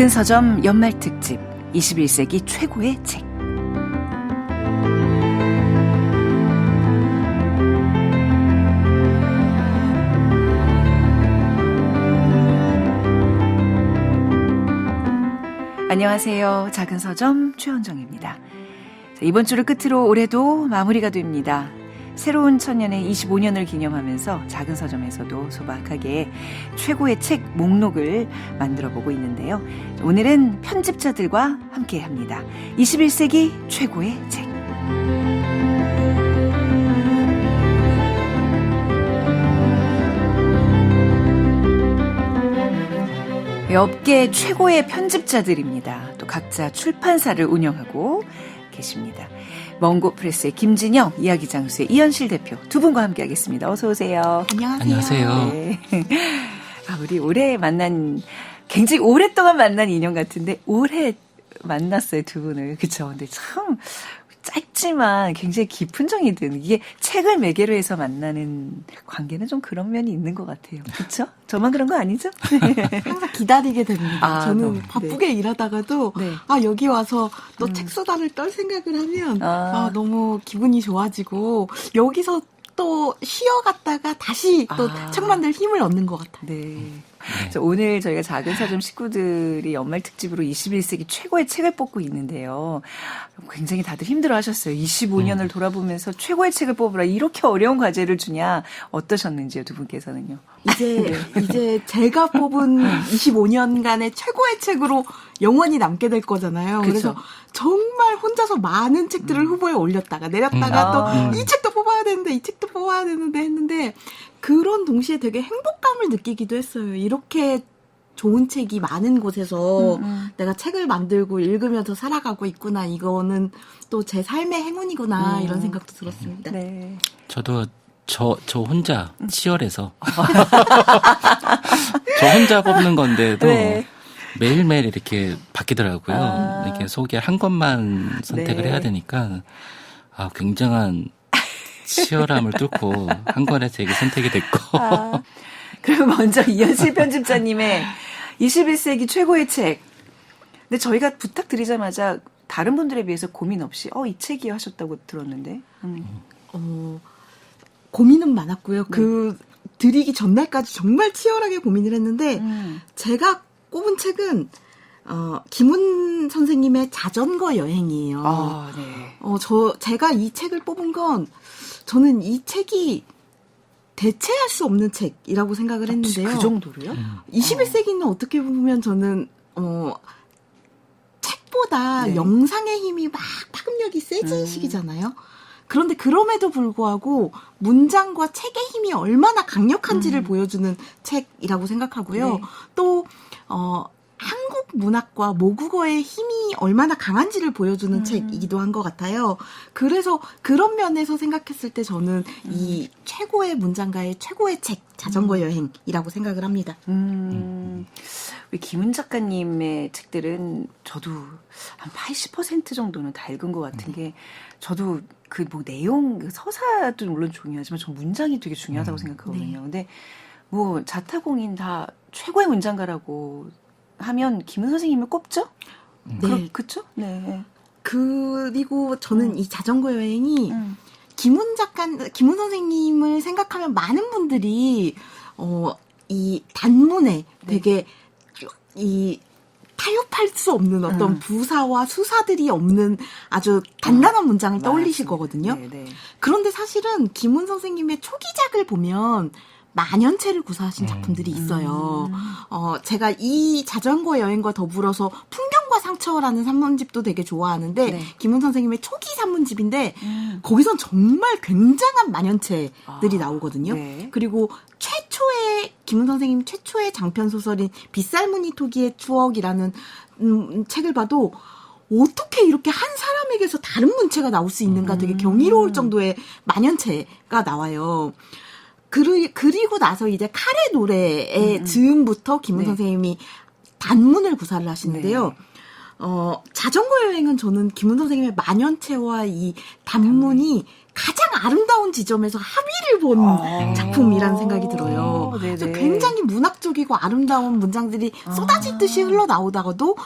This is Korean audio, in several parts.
작은 서점 연말 특집 21세기 최고의 책. 안녕하세요. 작은 서점 최원정입니다. 이번 주를 끝으로 올해도 마무리가 됩니다. 새로운 천년의 25년을 기념하면서 작은 서점에서도 소박하게 최고의 책 목록을 만들어보고 있는데요. 오늘은 편집자들과 함께합니다. 21세기 최고의 책. 업계 최고의 편집자들입니다. 또 각자 출판사를 운영하고 계십니다. 먼고 프레스의 김진영, 이야기장수의 이현실 대표 두 분과 함께하겠습니다. 어서 오세요. 안녕하세요. 네. 우리 올해 만난, 굉장히 오랫동안 만난 인연 같은데 올해 만났어요, 두 분을. 그쵸? 근데 참 짧지만 굉장히 깊은 정이 드는, 이게 책을 매개로 해서 만나는 관계는 좀 그런 면이 있는 것 같아요. 그쵸? 저만 그런 거 아니죠? 항상 기다리게 됩니다. 저는 바쁘게 일하다가도 네. 여기 와서 또 책 수다를 떨 생각을 하면 너무 기분이 좋아지고 여기서 또 쉬어갔다가 다시 또 책 만들 힘을 얻는 것 같아요. 네. 오늘 저희가 작은 서점 식구들이 연말 특집으로 21세기 최고의 책을 뽑고 있는데요. 굉장히 다들 힘들어 하셨어요. 25년을 돌아보면서 최고의 책을 뽑으라, 이렇게 어려운 과제를 주냐, 어떠셨는지요, 두 분께서는요? 이제 제가 뽑은 25년간의 최고의 책으로 영원히 남게 될 거잖아요. 그쵸. 그래서 정말 혼자서 많은 책들을 후보에 올렸다가 내렸다가 또 이 책도 뽑아야 되는데 이 책도 뽑아야 되는데 했는데, 그런 동시에 되게 행복감을 느끼기도 했어요. 이렇게 좋은 책이 많은 곳에서 내가 책을 만들고 읽으면서 살아가고 있구나. 이거는 또 제 삶의 행운이구나. 이런 생각도 들었습니다. 네. 저도 저 혼자 치열해서 저 혼자 뽑는 건데도 네. 매일매일 이렇게 바뀌더라고요. 이렇게 소개 한 권만 선택을 네. 해야 되니까 굉장한 치열함을 뚫고 한 권의 책이 선택이 됐고. 그럼 먼저 이현실 편집자님의 21세기 최고의 책. 근데 저희가 부탁드리자마자 다른 분들에 비해서 고민 없이 이 책이요 하셨다고 들었는데. 고민은 많았고요. 그 드리기 전날까지 정말 치열하게 고민을 했는데 제가 꼽은 책은 김훈 선생님의 자전거 여행이에요. 네. 제가 이 책을 뽑은 건, 저는 이 책이 대체할 수 없는 책이라고 생각을 했는데요. 그 정도로요? 21세기는 어떻게 보면 저는 책보다 네. 영상의 힘이 막 파급력이 세진 시기잖아요. 그런데 그럼에도 불구하고 문장과 책의 힘이 얼마나 강력한지를 보여주는 책이라고 생각하고요. 네. 또 한국 문학과 모국어의 힘이 얼마나 강한지를 보여주는 책이기도 한 것 같아요. 그래서 그런 면에서 생각했을 때 저는 이 최고의 문장가의 최고의 책, 자전거 여행이라고 생각을 합니다. 우리 김훈 작가님의 책들은 저도 한 80% 정도는 다 읽은 것 같은 게, 저도 그 내용, 서사도 물론 중요하지만 전 문장이 되게 중요하다고 생각하거든요. 네. 근데 자타공인 다 최고의 문장가라고 하면 김훈 선생님을 꼽죠? 네. 그쵸? 네. 그리고 저는 이 자전거 여행이 김훈 선생님을 생각하면 많은 분들이 이 단문에 되게 이 타협할 수 없는 어떤 부사와 수사들이 없는 아주 단단한 문장을 떠올리실 거거든요. 네. 그런데 사실은 김훈 선생님의 초기작을 보면 만연체를 구사하신 작품들이 있어요. 제가 이 자전거 여행과 더불어서 풍경과 상처라는 산문집도 되게 좋아하는데, 네. 김훈 선생님의 초기 산문집인데 거기선 정말 굉장한 만연체들이 나오거든요. 네. 그리고 김훈 선생님 최초의 장편 소설인 빗살무늬 토기의 추억이라는 책을 봐도 어떻게 이렇게 한 사람에게서 다른 문체가 나올 수 있는가, 되게 경이로울 정도의 만연체가 나와요. 그리고 나서 이제 카레 노래의 즈음부터 김훈 선생님이 단문을 구사를 하시는데요. 자전거 여행은 저는 김훈 선생님의 만연체와 이 단문이 가장 아름다운 지점에서 합의를 본 작품이라는 생각이 들어요. 그래서 굉장히 문학적이고 아름다운 문장들이 쏟아지듯이 흘러나오다가도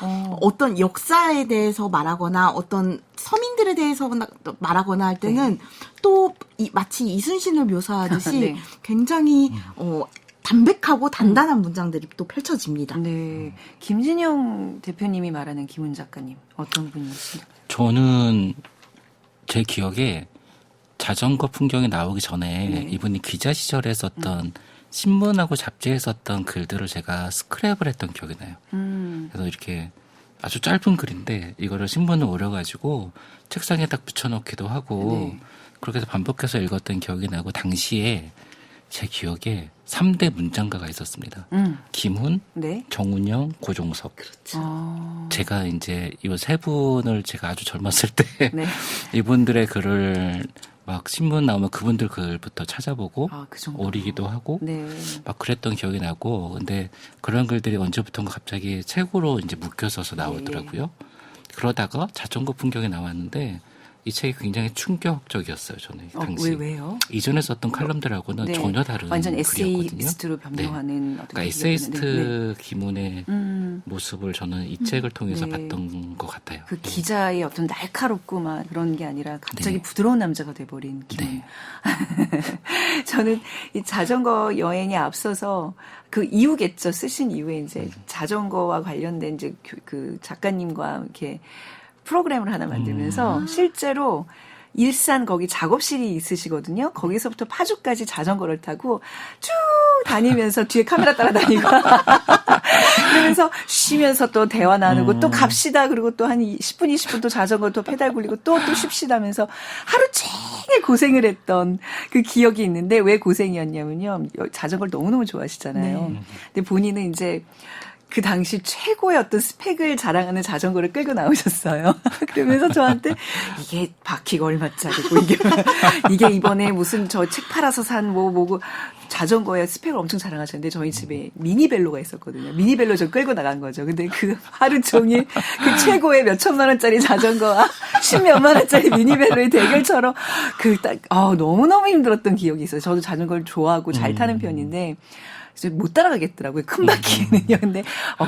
어떤 역사에 대해서 말하거나 어떤 서민들에 대해서 말하거나 할 때는 또 마치 이순신을 묘사하듯이 네. 굉장히 담백하고 단단한 문장들이 또 펼쳐집니다. 네. 김진영 대표님이 말하는 김훈 작가님, 어떤 분이신가요? 저는 제 기억에 자전거 풍경이 나오기 전에 네. 이분이 기자 시절에 썼던 신문하고 잡지에 썼던 글들을 제가 스크랩을 했던 기억이 나요. 그래서 이렇게 아주 짧은 글인데 이거를 신문을 오려가지고 책상에 딱 붙여놓기도 하고 네. 그렇게 해서 반복해서 읽었던 기억이 나고 당시에 제 기억에 3대 문장가가 있었습니다. 김훈, 네. 정운영, 고종석. 아, 제가 이제 이 세 분을 제가 아주 젊었을 때 네. 이분들의 글을 막 신문 나오면 그분들 글부터 찾아보고 그 정도. 오리기도 하고 네. 막 그랬던 기억이 나고 근데 그런 글들이 언제부턴가 갑자기 책으로 이제 묶여서서 나오더라고요. 그러다가 자전거 풍경이 나왔는데 이 책이 굉장히 충격적이었어요. 저는 당시. 왜요? 이전에 썼던 칼럼들하고는 네. 전혀 다른 완전 글이었거든요. 에세이스트로 변경하는 어떤 그러니까 글이었는데. 에세이스트 기문의 네. 모습을 저는 이 책을 통해서 네. 봤던 것 같아요. 그 기자의 어떤 날카롭고 막 그런 게 아니라 갑자기 네. 부드러운 남자가 돼버린 기분. 네. 저는 이 자전거 여행에 앞서서 그 이유겠죠. 쓰신 이유에 이제 자전거와 관련된 이제 그 작가님과 이렇게 프로그램을 하나 만들면서 실제로 일산 거기 작업실이 있으시거든요. 거기서부터 파주까지 자전거를 타고 쭉 다니면서 뒤에 카메라 따라다니고 그러면서 쉬면서 또 대화 나누고 또 갑시다. 그리고 또 한 10분, 20분 또 자전거 또 페달 굴리고 또 쉽시다면서 하루 종일 고생을 했던 그 기억이 있는데 왜 고생이었냐면요. 자전거를 너무너무 좋아하시잖아요. 네. 근데 본인은 이제 그 당시 최고의 어떤 스펙을 자랑하는 자전거를 끌고 나오셨어요. 그러면서 저한테 이게 바퀴가 얼마짜리고 이게 이번에 무슨 저 책 팔아서 산 뭐고 자전거의 스펙을 엄청 자랑하셨는데 저희 집에 미니벨로가 있었거든요. 미니벨로 저 끌고 나간 거죠. 근데 그 하루 종일 그 최고의 몇 천만 원짜리 자전거와 10몇만 원짜리 미니벨로의 대결처럼 너무너무 힘들었던 기억이 있어요. 저도 자전거를 좋아하고 잘 타는 편인데 못 따라가겠더라고요. 큰 바퀴는요. 근데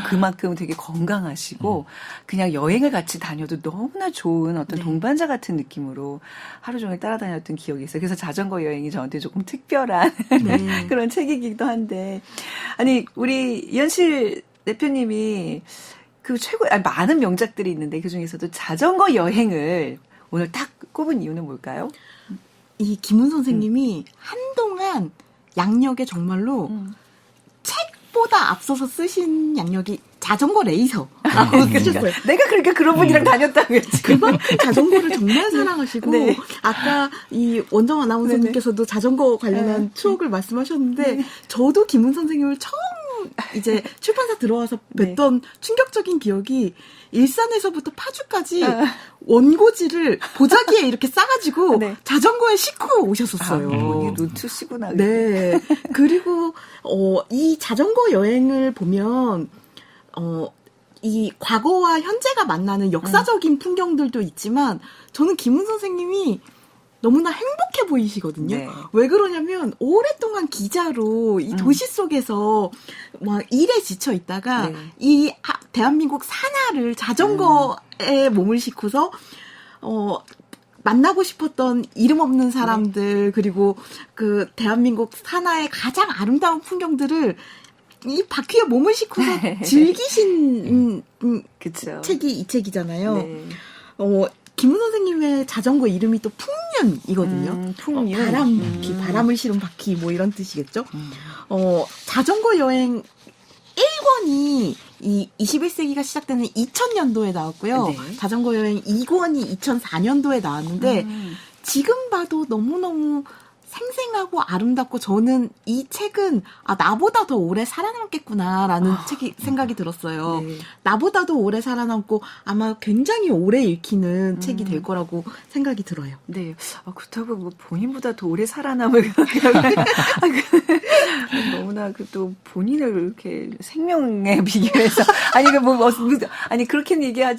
그만큼 되게 건강하시고 그냥 여행을 같이 다녀도 너무나 좋은 어떤 동반자 같은 느낌으로 하루 종일 따라다녔던 기억이 있어요. 그래서 자전거 여행이 저한테 조금 특별한 네. 그런 책이기도 한데 아니 우리 이현실 대표님이 그 많은 명작들이 있는데 그중에서도 자전거 여행을 오늘 딱 꼽은 이유는 뭘까요? 이 김훈 선생님이 한동안 양력에 정말로 책보다 앞서서 쓰신 양력이 자전거 레이서라고 쓰셨어요. 내가 그러니까 그런 분이랑 다녔다고 했지. 그만큼 자전거를 정말 사랑하시고 네. 아까 이 원정 아나운서님께서도 자전거 관련한 추억을 말씀하셨는데 저도 김훈 선생님을 처음 이제 출판사 들어와서 뵀던 충격적인 기억이 일산에서부터 파주까지 원고지를 보자기에 이렇게 싸가지고 네. 자전거에 싣고 오셨었어요. 이게 루트시구나. 네. 그리고 이 자전거 여행을 보면 이 과거와 현재가 만나는 역사적인 풍경들도 있지만 저는 김훈 선생님이 너무나 행복해 보이시거든요. 네. 왜 그러냐면 오랫동안 기자로 이 도시 속에서 막 일에 지쳐 있다가 네. 이 대한민국 산하를 자전거에 몸을 싣고서 만나고 싶었던 이름 없는 사람들 그리고 그 대한민국 산하의 가장 아름다운 풍경들을 이 바퀴에 몸을 싣고서 즐기신 그쵸. 책이 이 책이잖아요. 네. 김훈 선생님의 자전거 이름이 또 풍륜이거든요. 풍륜. 바람을 실은 바퀴 뭐 이런 뜻이겠죠. 자전거 여행 1권이 이 21세기가 시작되는 2000년도에 나왔고요. 네. 자전거 여행 2권이 2004년도에 나왔는데 지금 봐도 너무너무 생생하고 아름답고 저는 이 책은 나보다 더 오래 살아남겠구나라는 생각이 들었어요. 네. 나보다도 오래 살아남고 아마 굉장히 오래 읽히는 책이 될 거라고 생각이 들어요. 네. 그렇다고 뭐 본인보다 더 오래 살아남을 너무나 또 본인을 이렇게 생명에 비교해서 아니 그렇게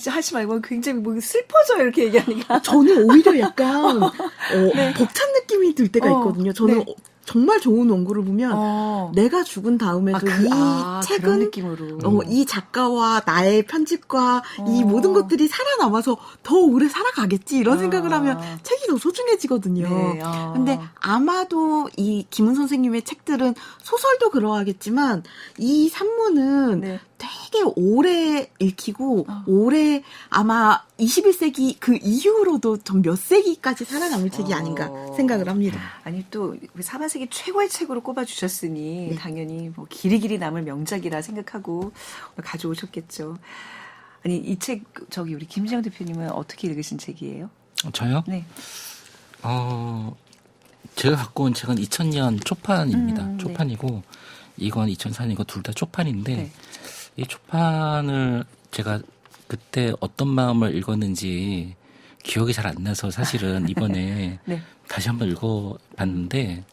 하지 말고 굉장히 슬퍼져요 이렇게 얘기하니까. 저는 오히려 약간 벅찬 느낌이 들 때가 있거든요. 저는 네. 정말 좋은 원고를 보면 내가 죽은 다음에도 이 그런 책은 느낌으로. 이 작가와 나의 편집과 이 모든 것들이 살아남아서 더 오래 살아가겠지 이런 생각을 하면 책이 더 소중해지거든요. 네, 근데 아마도 이 김은 선생님의 책들은 소설도 그러하겠지만 이 산문은 네. 되게 오래 읽히고 오래 아마 21세기 그 이후로도 전 몇 세기까지 살아남을 책이 아닌가 생각을 합니다. 아니 또 사반세기 최고의 책으로 꼽아주셨으니 네. 당연히 뭐 길이길이 남을 명작이라 생각하고 가져오셨겠죠. 아니 이 책 우리 김지영 대표님은 어떻게 읽으신 책이에요? 저요? 네. 제가 갖고 온 책은 2000년 초판입니다. 네. 초판이고 이건 2004년이고 둘 다 초판인데 네. 이 초판을 제가 그때 어떤 마음을 읽었는지 기억이 잘 안 나서 사실은 이번에 네. 다시 한번 읽어봤는데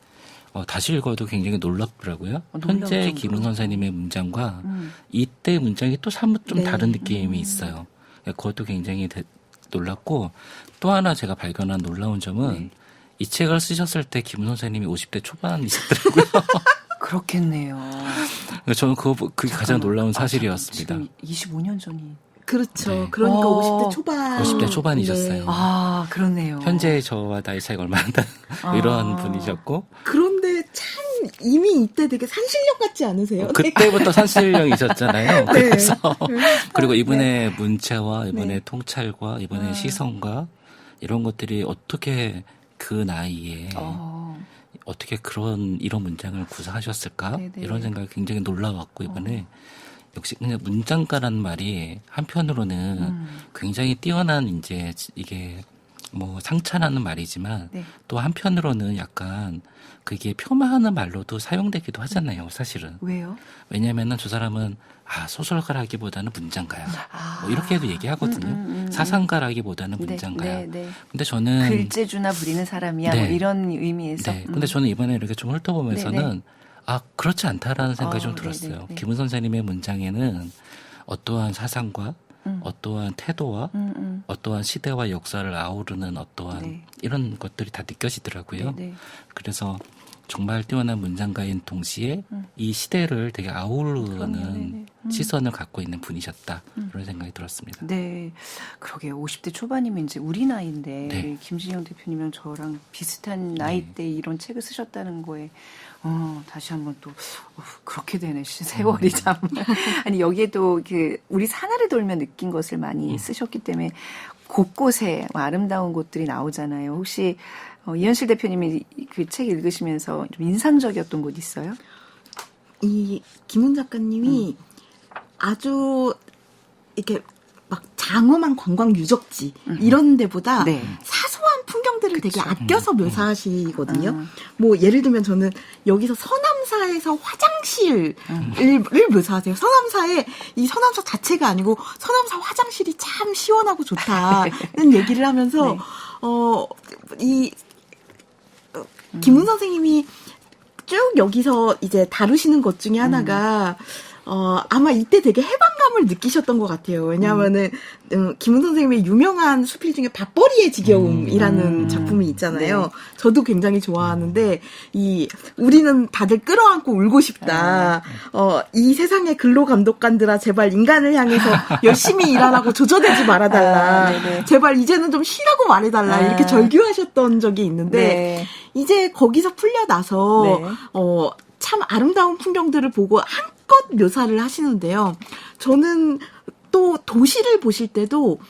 다시 읽어도 굉장히 놀랍더라고요. 놀라울 현재 정도로. 김은 선생님의 문장과 이때 문장이 또 사뭇 좀 네. 다른 느낌이 있어요. 그것도 굉장히 놀랍고 또 하나 제가 발견한 놀라운 점은 네. 이 책을 쓰셨을 때 김은 선생님이 50대 초반이셨더라고요. 그렇겠네요. 저는 그게 가장 놀라운 사실이었습니다. 지금 25년 전이. 그렇죠. 네. 그러니까 50대 초반. 50대 초반이셨어요. 아, 그렇네요. 현재 저와 나이 차이가 얼마나 나는 이런 분이셨고 그런데 참 이미 이때 되게 산신령 같지 않으세요? 그때부터 산신령이셨잖아요. 네. 그래서 그리고 이분의 문체와 이분의 통찰과 이분의 시선과 이런 것들이 어떻게 그 나이에 어떻게 이런 문장을 구사하셨을까? 네네. 이런 생각이 굉장히 놀라웠고 이번에 역시 그냥 문장가라는 말이 한편으로는 굉장히 뛰어난 이게 뭐 상찬하는 말이지만 네. 또 한편으로는 약간 그게 폄하하는 말로도 사용되기도 하잖아요, 사실은. 왜요? 왜냐면은 저 사람은 소설가라기보다는 문장가야. 뭐 이렇게도 얘기하거든요. 사상가라기보다는 네, 문장가야. 네, 네. 근데 저는 글재주나 부리는 사람이야. 뭐 네. 이런 의미에서. 네. 근데 저는 이번에 이렇게 좀 훑어보면서는 네네. 그렇지 않다라는 생각이 좀 네네, 들었어요. 네. 김은 선생님의 문장에는 어떠한 사상과 어떠한 태도와 어떠한 시대와 역사를 아우르는 어떠한 네. 이런 것들이 다 느껴지더라고요. 네, 네. 그래서 정말 뛰어난 문장가인 동시에 이 시대를 되게 아우르는 그럼요, 시선을 갖고 있는 분이셨다. 그런 생각이 들었습니다. 네. 그러게요. 50대 초반이면 이제 우리 나이인데 네. 우리 김진영 대표님이랑 저랑 비슷한 나이대 이런 책을 쓰셨다는 거에 다시 한번 또 그렇게 되네. 세월이 참. 아니 여기에도 우리 산하를 돌며 느낀 것을 많이 쓰셨기 때문에 곳곳에 아름다운 곳들이 나오잖아요. 혹시 이현실 대표님이 그 책 읽으시면서 좀 인상적이었던 곳 있어요? 이 김훈 작가님이 아주 이렇게 막 장엄한 관광 유적지 이런 데보다 네. 사소한 풍경들을 되게 그쵸. 아껴서 묘사하시거든요. 뭐 예를 들면 저는 여기서 서남사에서 화장실을 묘사하세요. 서남사에 이 서남사 자체가 아니고 서남사 화장실이 참 시원하고 좋다는 얘기를 하면서 네. 김훈 선생님이 쭉 여기서 이제 다루시는 것 중에 하나가 아마 이때 되게 해방감을 느끼셨던 것 같아요. 왜냐하면은 김훈 선생님의 유명한 수필 중에 밥벌이의 지겨움이라는 작품이 있잖아요. 네. 저도 굉장히 좋아하는데 우리는 다들 끌어안고 울고 싶다. 이 세상의 근로 감독관들아 제발 인간을 향해서 열심히 일하라고 조져대지 말아달라. 네네. 제발 이제는 좀 쉬라고 말해달라. 이렇게 절규하셨던 적이 있는데 네. 이제 거기서 풀려나서 네. 참 아름다운 풍경들을 보고 한껏 묘사를 하시는데요. 저는 또 도시를 보실 때도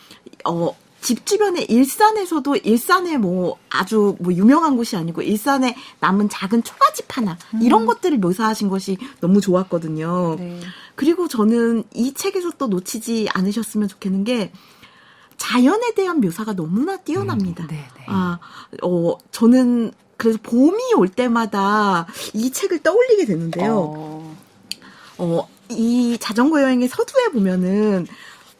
집 주변에 일산에서도 일산에 뭐 아주 뭐 유명한 곳이 아니고 일산에 남은 작은 초가집 하나 이런 것들을 묘사하신 것이 너무 좋았거든요. 네. 그리고 저는 이 책에서 또 놓치지 않으셨으면 좋겠는 게 자연에 대한 묘사가 너무나 뛰어납니다. 네, 네. 저는 그래서 봄이 올 때마다 이 책을 떠올리게 되는데요. 이 자전거 여행의 서두에 보면은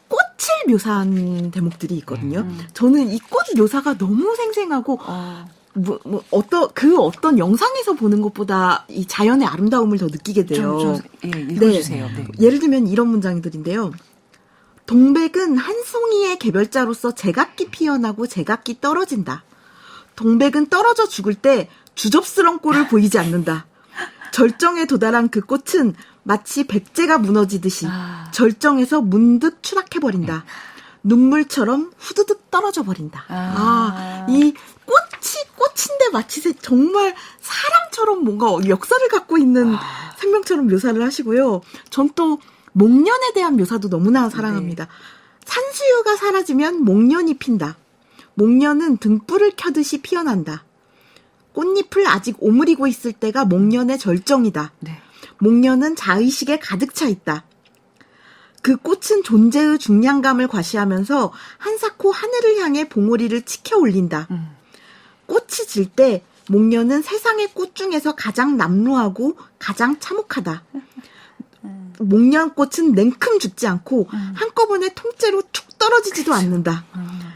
꽃을 묘사한 대목들이 있거든요. 저는 이 꽃 묘사가 너무 생생하고, 어떤 영상에서 보는 것보다 이 자연의 아름다움을 더 느끼게 돼요. 읽어주세요. 네. 예를 들면 이런 문장들인데요. 동백은 한 송이의 개별자로서 제각기 피어나고 제각기 떨어진다. 동백은 떨어져 죽을 때 주접스런 꼴을 보이지 않는다. 절정에 도달한 그 꽃은 마치 백제가 무너지듯이 절정에서 문득 추락해버린다. 눈물처럼 후두둑 떨어져 버린다. 이 꽃인데 마치 정말 사람처럼 뭔가 역사를 갖고 있는 생명처럼 묘사를 하시고요. 전 또 목련에 대한 묘사도 너무나 사랑합니다. 산수유가 사라지면 목련이 핀다. 목련은 등불을 켜듯이 피어난다. 꽃잎을 아직 오므리고 있을 때가 목련의 절정이다. 네. 목련은 자의식에 가득 차 있다. 그 꽃은 존재의 중량감을 과시하면서 한사코 하늘을 향해 봉오리를 치켜 올린다. 꽃이 질 때 목련은 세상의 꽃 중에서 가장 남루하고 가장 참혹하다. 목련꽃은 냉큼 죽지 않고 한꺼번에 통째로 툭 떨어지지도 않는다.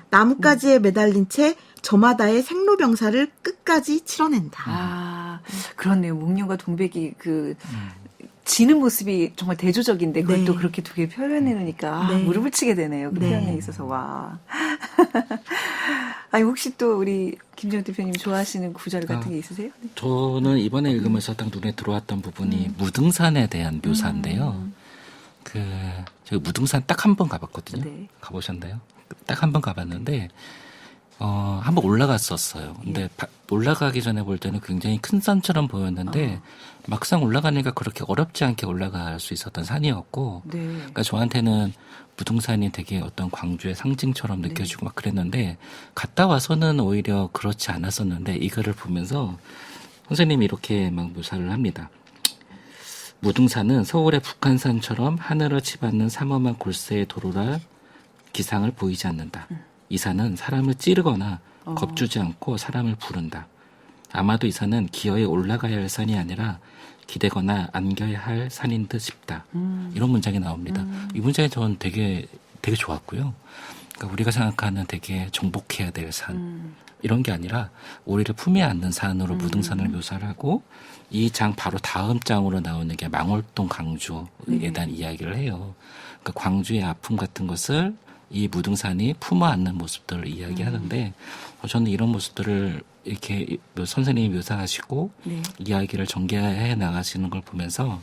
나뭇가지에 매달린 채 저마다의 생로병사를 끝까지 치러낸다. 그렇네요. 목련과 동백이 지는 모습이 정말 대조적인데 그걸 또 그렇게 두 개 표현해놓으니까 무릎을 치게 되네요. 그 표현에 있어서 와. 아니 혹시 또 우리 김정은 대표님 좋아하시는 구절 같은 게 있으세요? 네. 저는 이번에 읽으면서 딱 눈에 들어왔던 부분이 무등산에 대한 묘사인데요. 제가 무등산 딱 한 번 가봤거든요. 네. 가보셨나요? 딱 한 번 가봤는데 한번 올라갔었어요. 근데 올라가기 전에 볼 때는 굉장히 큰 산처럼 보였는데 막상 올라가니까 그렇게 어렵지 않게 올라갈 수 있었던 산이었고, 그러니까 저한테는 무등산이 되게 어떤 광주의 상징처럼 느껴지고 막 그랬는데 갔다 와서는 오히려 그렇지 않았었는데 이거를 보면서 선생님이 이렇게 막 묘사를 합니다. 무등산은 서울의 북한산처럼 하늘을 치받는 삼엄한 골세의 도로라 기상을 보이지 않는다. 이 산은 사람을 찌르거나 겁주지 않고 사람을 부른다. 아마도 이 산은 기어에 올라가야 할 산이 아니라 기대거나 안겨야 할 산인 듯 싶다. 이런 문장이 나옵니다. 이 문장이 저는 되게 좋았고요. 그러니까 우리가 생각하는 되게 정복해야 될 산 이런 게 아니라 우리를 품에 안는 산으로 무등산을 묘사를 하고 이 장 바로 다음 장으로 나오는 게 망월동 강주에 대한 이야기를 해요. 그러니까 광주의 아픔 같은 것을 이 무등산이 품어 안는 모습들을 이야기하는데 저는 이런 모습들을 이렇게 선생님이 묘사하시고 이야기를 전개해 나가시는 걸 보면서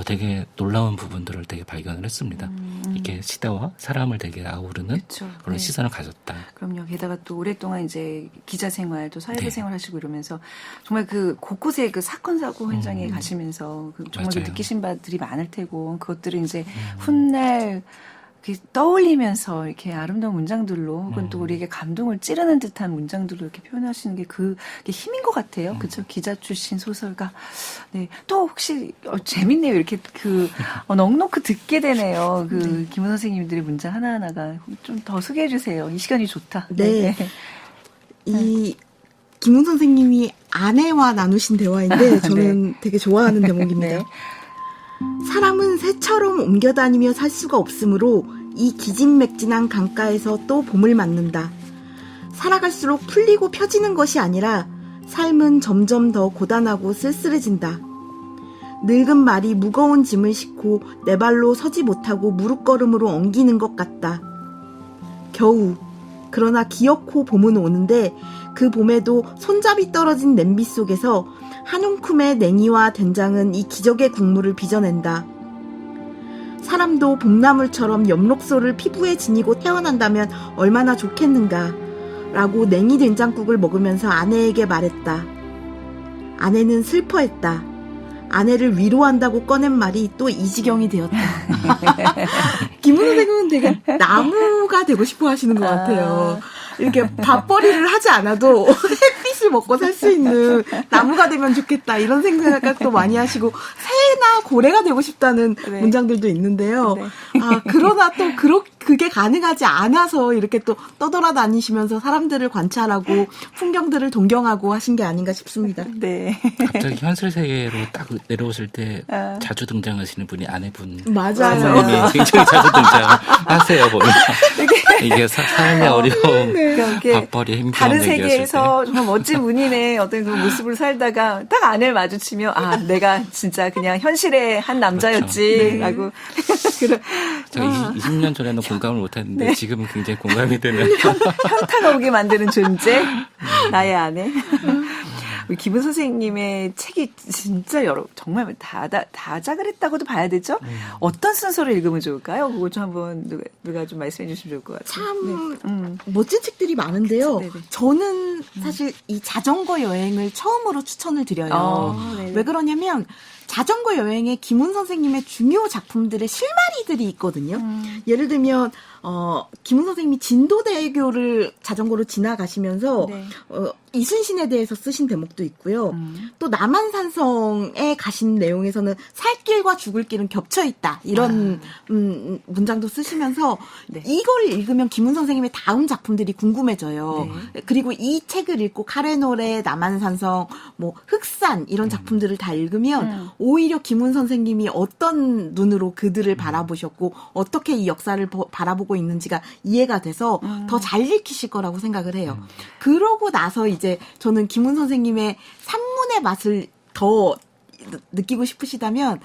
되게 놀라운 부분들을 되게 발견을 했습니다. 이렇게 시대와 사람을 되게 아우르는 그런 시선을 가졌다. 그럼요. 게다가 또 오랫동안 이제 기자 생활, 또 사회부 생활 하시고 이러면서 정말 곳곳에 사건 사고 현장에 가시면서 정말 느끼신 바들이 많을 테고 그것들을 이제 훗날 떠올리면서 이렇게 아름다운 문장들로 혹은 또 우리에게 감동을 찌르는 듯한 문장들로 이렇게 표현하시는 게 그게 힘인 것 같아요. 그렇죠? 기자 출신 소설가. 네. 또 혹시 재밌네요. 이렇게 넉넉히 듣게 되네요. 김은 선생님들의 문장 하나하나가 좀 더 소개해 주세요. 이 시간이 좋다. 네. 이 김은 선생님이 아내와 나누신 대화인데 저는 되게 좋아하는 대목입니다. 사람은 새처럼 옮겨다니며 살 수가 없으므로 이 기진맥진한 강가에서 또 봄을 맞는다. 살아갈수록 풀리고 펴지는 것이 아니라 삶은 점점 더 고단하고 쓸쓸해진다. 늙은 말이 무거운 짐을 싣고 내 발로 서지 못하고 무릎걸음으로 엉기는 것 같다. 겨우 그러나 기어코 봄은 오는데 그 봄에도 손잡이 떨어진 냄비 속에서 한 움큼의 냉이와 된장은 이 기적의 국물을 빚어낸다. 사람도 봄나물처럼 엽록소를 피부에 지니고 태어난다면 얼마나 좋겠는가 라고 냉이 된장국을 먹으면서 아내에게 말했다. 아내는 슬퍼했다. 아내를 위로한다고 꺼낸 말이 또 이 지경이 되었다. 김은 선생님은 되게 나무가 되고 싶어 하시는 것 같아요. 이렇게 밥벌이를 하지 않아도 햇빛을 먹고 살 수 있는 나무가 되면 좋겠다 이런 생각도 많이 하시고 새나 고래가 되고 싶다는 문장들도 있는데요. 그러나 또 그게 가능하지 않아서 이렇게 또 떠돌아다니시면서 사람들을 관찰하고 풍경들을 동경하고 하신 게 아닌가 싶습니다. 네. 갑자기 현실 세계로 딱 내려오실 때 자주 등장하시는 분이 아내분. 맞아요. 선생님이 굉장히 자주 등장하세요, 보면. 이게 삶의 어려움, 이렇게 밥벌이 힘든 다른 얘기하실 세계에서 정말 멋진 문인의 어떤 그 모습을 살다가 딱 아내를 마주치며 아 내가 진짜 그냥 현실의 한 남자였지라고 그런 제가 20년 전에는 공감을 못했는데 지금은 굉장히 공감이 되는. 현타가 오게 만드는 존재 나의 아내. 우리 김은 선생님의 책이 진짜 정말 다작을 했다고도 봐야 되죠? 어떤 순서로 읽으면 좋을까요? 그거 좀 한번 누가 좀 말씀해 주시면 좋을 것 같아요. 참 멋진 책들이 많은데요. 네네. 저는 사실 이 자전거 여행을 처음으로 추천을 드려요. 왜 그러냐면 자전거 여행에 김훈 선생님의 중요 작품들의 실마리들이 있거든요. 예를 들면 김훈 선생님이 진도대교를 자전거로 지나가시면서 네. 이순신에 대해서 쓰신 대목도 있고요. 또 남한산성에 가신 내용에서는 살 길과 죽을 길은 겹쳐 있다 이런 문장도 쓰시면서 네. 이걸 읽으면 김훈 선생님의 다음 작품들이 궁금해져요. 네. 그리고 이 책을 읽고 카레노레, 남한산성, 뭐 흑산 이런 작품들을 다 읽으면 오히려 김훈 선생님이 어떤 눈으로 그들을 바라보셨고 어떻게 이 역사를 바라보고 있는지가 이해가 돼서 더 잘 읽히실 거라고 생각을 해요. 그러고 나서 이제 저는 김훈 선생님의 산문의 맛을 더 느끼고 싶으시다면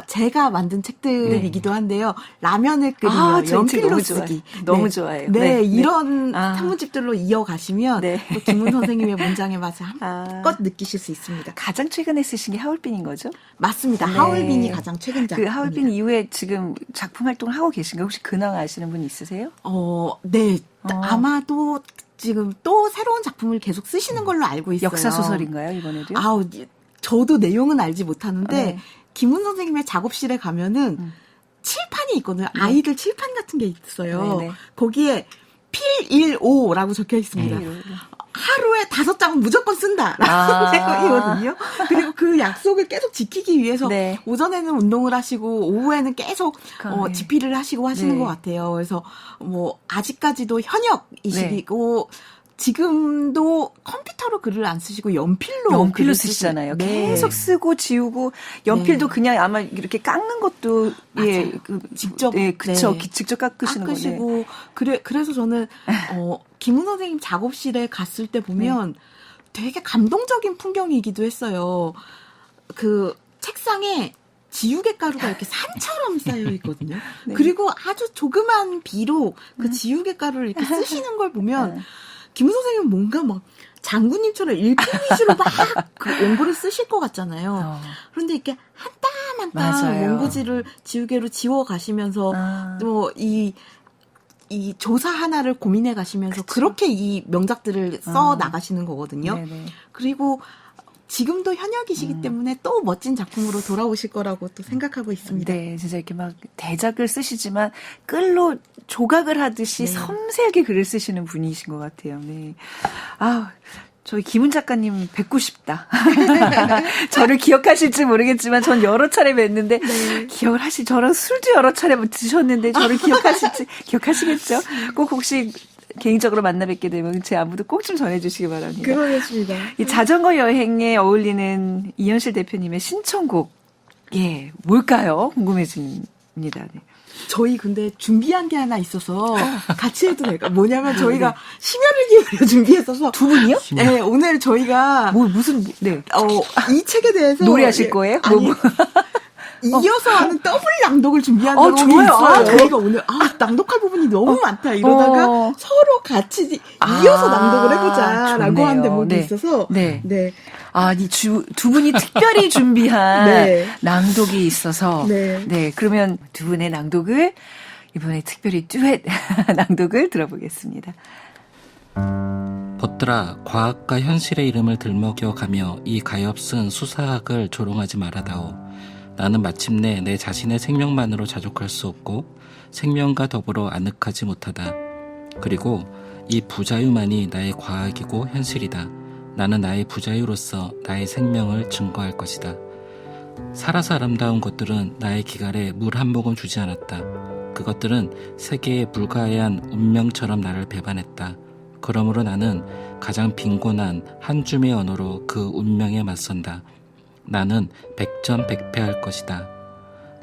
제가 만든 책들이기도 한데요. 라면을 끓이며 연필로 쓰기. 너무 좋아해요. 네, 이런 산문집들로 이어가시면 네. 또 김훈 선생님의 문장의 맛을 한껏 느끼실 수 있습니다. 가장 최근에 쓰신 게 하울빈인 거죠? 맞습니다. 네. 하울빈이 가장 최근작. 그 하울빈 이후에 지금 작품 활동을 하고 계신가요? 혹시 근황 아시는 분 있으세요? 네. 아마도 지금 또 새로운 작품을 계속 쓰시는 걸로 알고 있어요. 역사 소설인가요, 이번에도요? 저도 내용은 알지 못하는데 네. 김훈 선생님의 작업실에 가면은 칠판이 있거든요. 아이들 칠판 같은 게 있어요. 네네. 거기에 필15라고 적혀 있습니다. 하루에 5장은 무조건 쓴다라는 내용이거든요. 그리고 그 약속을 계속 지키기 위해서 네. 오전에는 운동을 하시고 오후에는 계속 네. 집필을 하시고 하시는 네. 것 같아요. 그래서 뭐 아직까지도 현역이시고 지금도 컴퓨터로 글을 안 쓰시고 연필로 글을 쓰시잖아요. 네. 계속 쓰고 지우고 연필도 네. 그냥 아마 이렇게 깎는 것도 맞아요. 직접 그쵸. 네. 직접 깎으시는 거네. 그래서 저는 김훈 선생님 작업실에 갔을 때 보면 되게 감동적인 풍경이기도 했어요. 그 책상에 지우개 가루가 이렇게 산처럼 쌓여 있거든요. 네. 그리고 아주 조그만 비로 그 지우개 가루를 이렇게 쓰시는 걸 보면 김훈 선생님은 뭔가 막 장군님처럼 일품 위주로 막 그 원고를 쓰실 것 같잖아요. 그런데 이렇게 한 땀 한 땀 맞아요. 원고지를 지우개로 지워 가시면서 또 이 조사 하나를 고민해 가시면서 그렇게 이 명작들을 써 나가시는 거거든요. 네네. 그리고 지금도 현역이시기 때문에 또 멋진 작품으로 돌아오실 거라고 또 생각하고 있습니다. 네, 진짜 이렇게 막 대작을 쓰시지만 끌로 조각을 하듯이 섬세하게 글을 쓰시는 분이신 것 같아요. 네. 저희 김은 작가님 뵙고 싶다. 저를 기억하실지 모르겠지만 전 여러 차례 뵀는데 기억을 저랑 술도 여러 차례 드셨는데 저를 기억하시겠죠? 꼭 혹시 개인적으로 만나 뵙게 되면 제 안부도 꼭 좀 전해주시기 바랍니다. 그러겠습니다. 이 자전거 여행에 어울리는 이현실 대표님의 신청곡, 뭘까요? 궁금해집니다. 네. 저희 근데 준비한 게 하나 있어서 같이 해도 될까요? 뭐냐면 저희가 심혈을 기울여 준비했어서 두 분이요? 네, 오늘 저희가 이 책에 대해서 노래하실 거예요? 아니, 이어서 하는 더블 낭독을 준비한 적이 좋아요. 있어요. 저희가 오늘 낭독할 부분이 너무 많다 이러다가 서로 같이 이어서 낭독을 해보자라고 좋네요. 한 대목이 네. 있어서 네. 두 분이 특별히 준비한 낭독이 있어서 네. 그러면 두 분의 낭독을 이번에 특별히 듀엣 낭독을 들어보겠습니다. 벗들아 과학과 현실의 이름을 들먹여가며 이 가엾은 수사학을 조롱하지 말아다오. 나는 마침내 내 자신의 생명만으로 자족할 수 없고 생명과 더불어 아늑하지 못하다. 그리고 이 부자유만이 나의 과학이고 현실이다. 나는 나의 부자유로서 나의 생명을 증거할 것이다. 살아서 아름다운 것들은 나의 기갈에 물 한 모금 주지 않았다. 그것들은 세계의 불가해한 운명처럼 나를 배반했다. 그러므로 나는 가장 빈곤한 한 줌의 언어로 그 운명에 맞선다. 나는 백전백패할 것이다.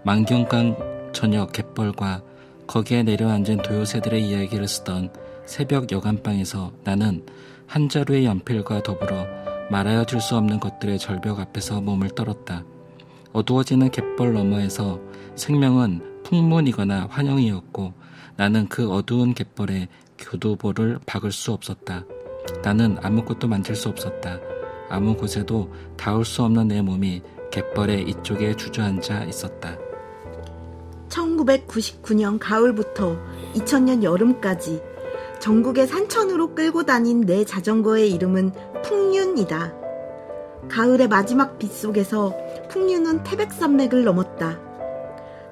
만경강 저녁 갯벌과 거기에 내려앉은 도요새들의 이야기를 쓰던 새벽 여간방에서 나는 한 자루의 연필과 더불어 말하여 줄 수 없는 것들의 절벽 앞에서 몸을 떨었다. 어두워지는 갯벌 너머에서 생명은 풍문이거나 환영이었고 나는 그 어두운 갯벌에 교두보를 박을 수 없었다. 나는 아무것도 만질 수 없었다. 아무 곳에도 닿을 수 없는 내 몸이 갯벌의 이쪽에 주저앉아 있었다. 1999년 가을부터 2000년 여름까지 전국의 산천으로 끌고 다닌 내 자전거의 이름은 풍륜이다. 가을의 마지막 빛 속에서 풍륜은 태백산맥을 넘었다.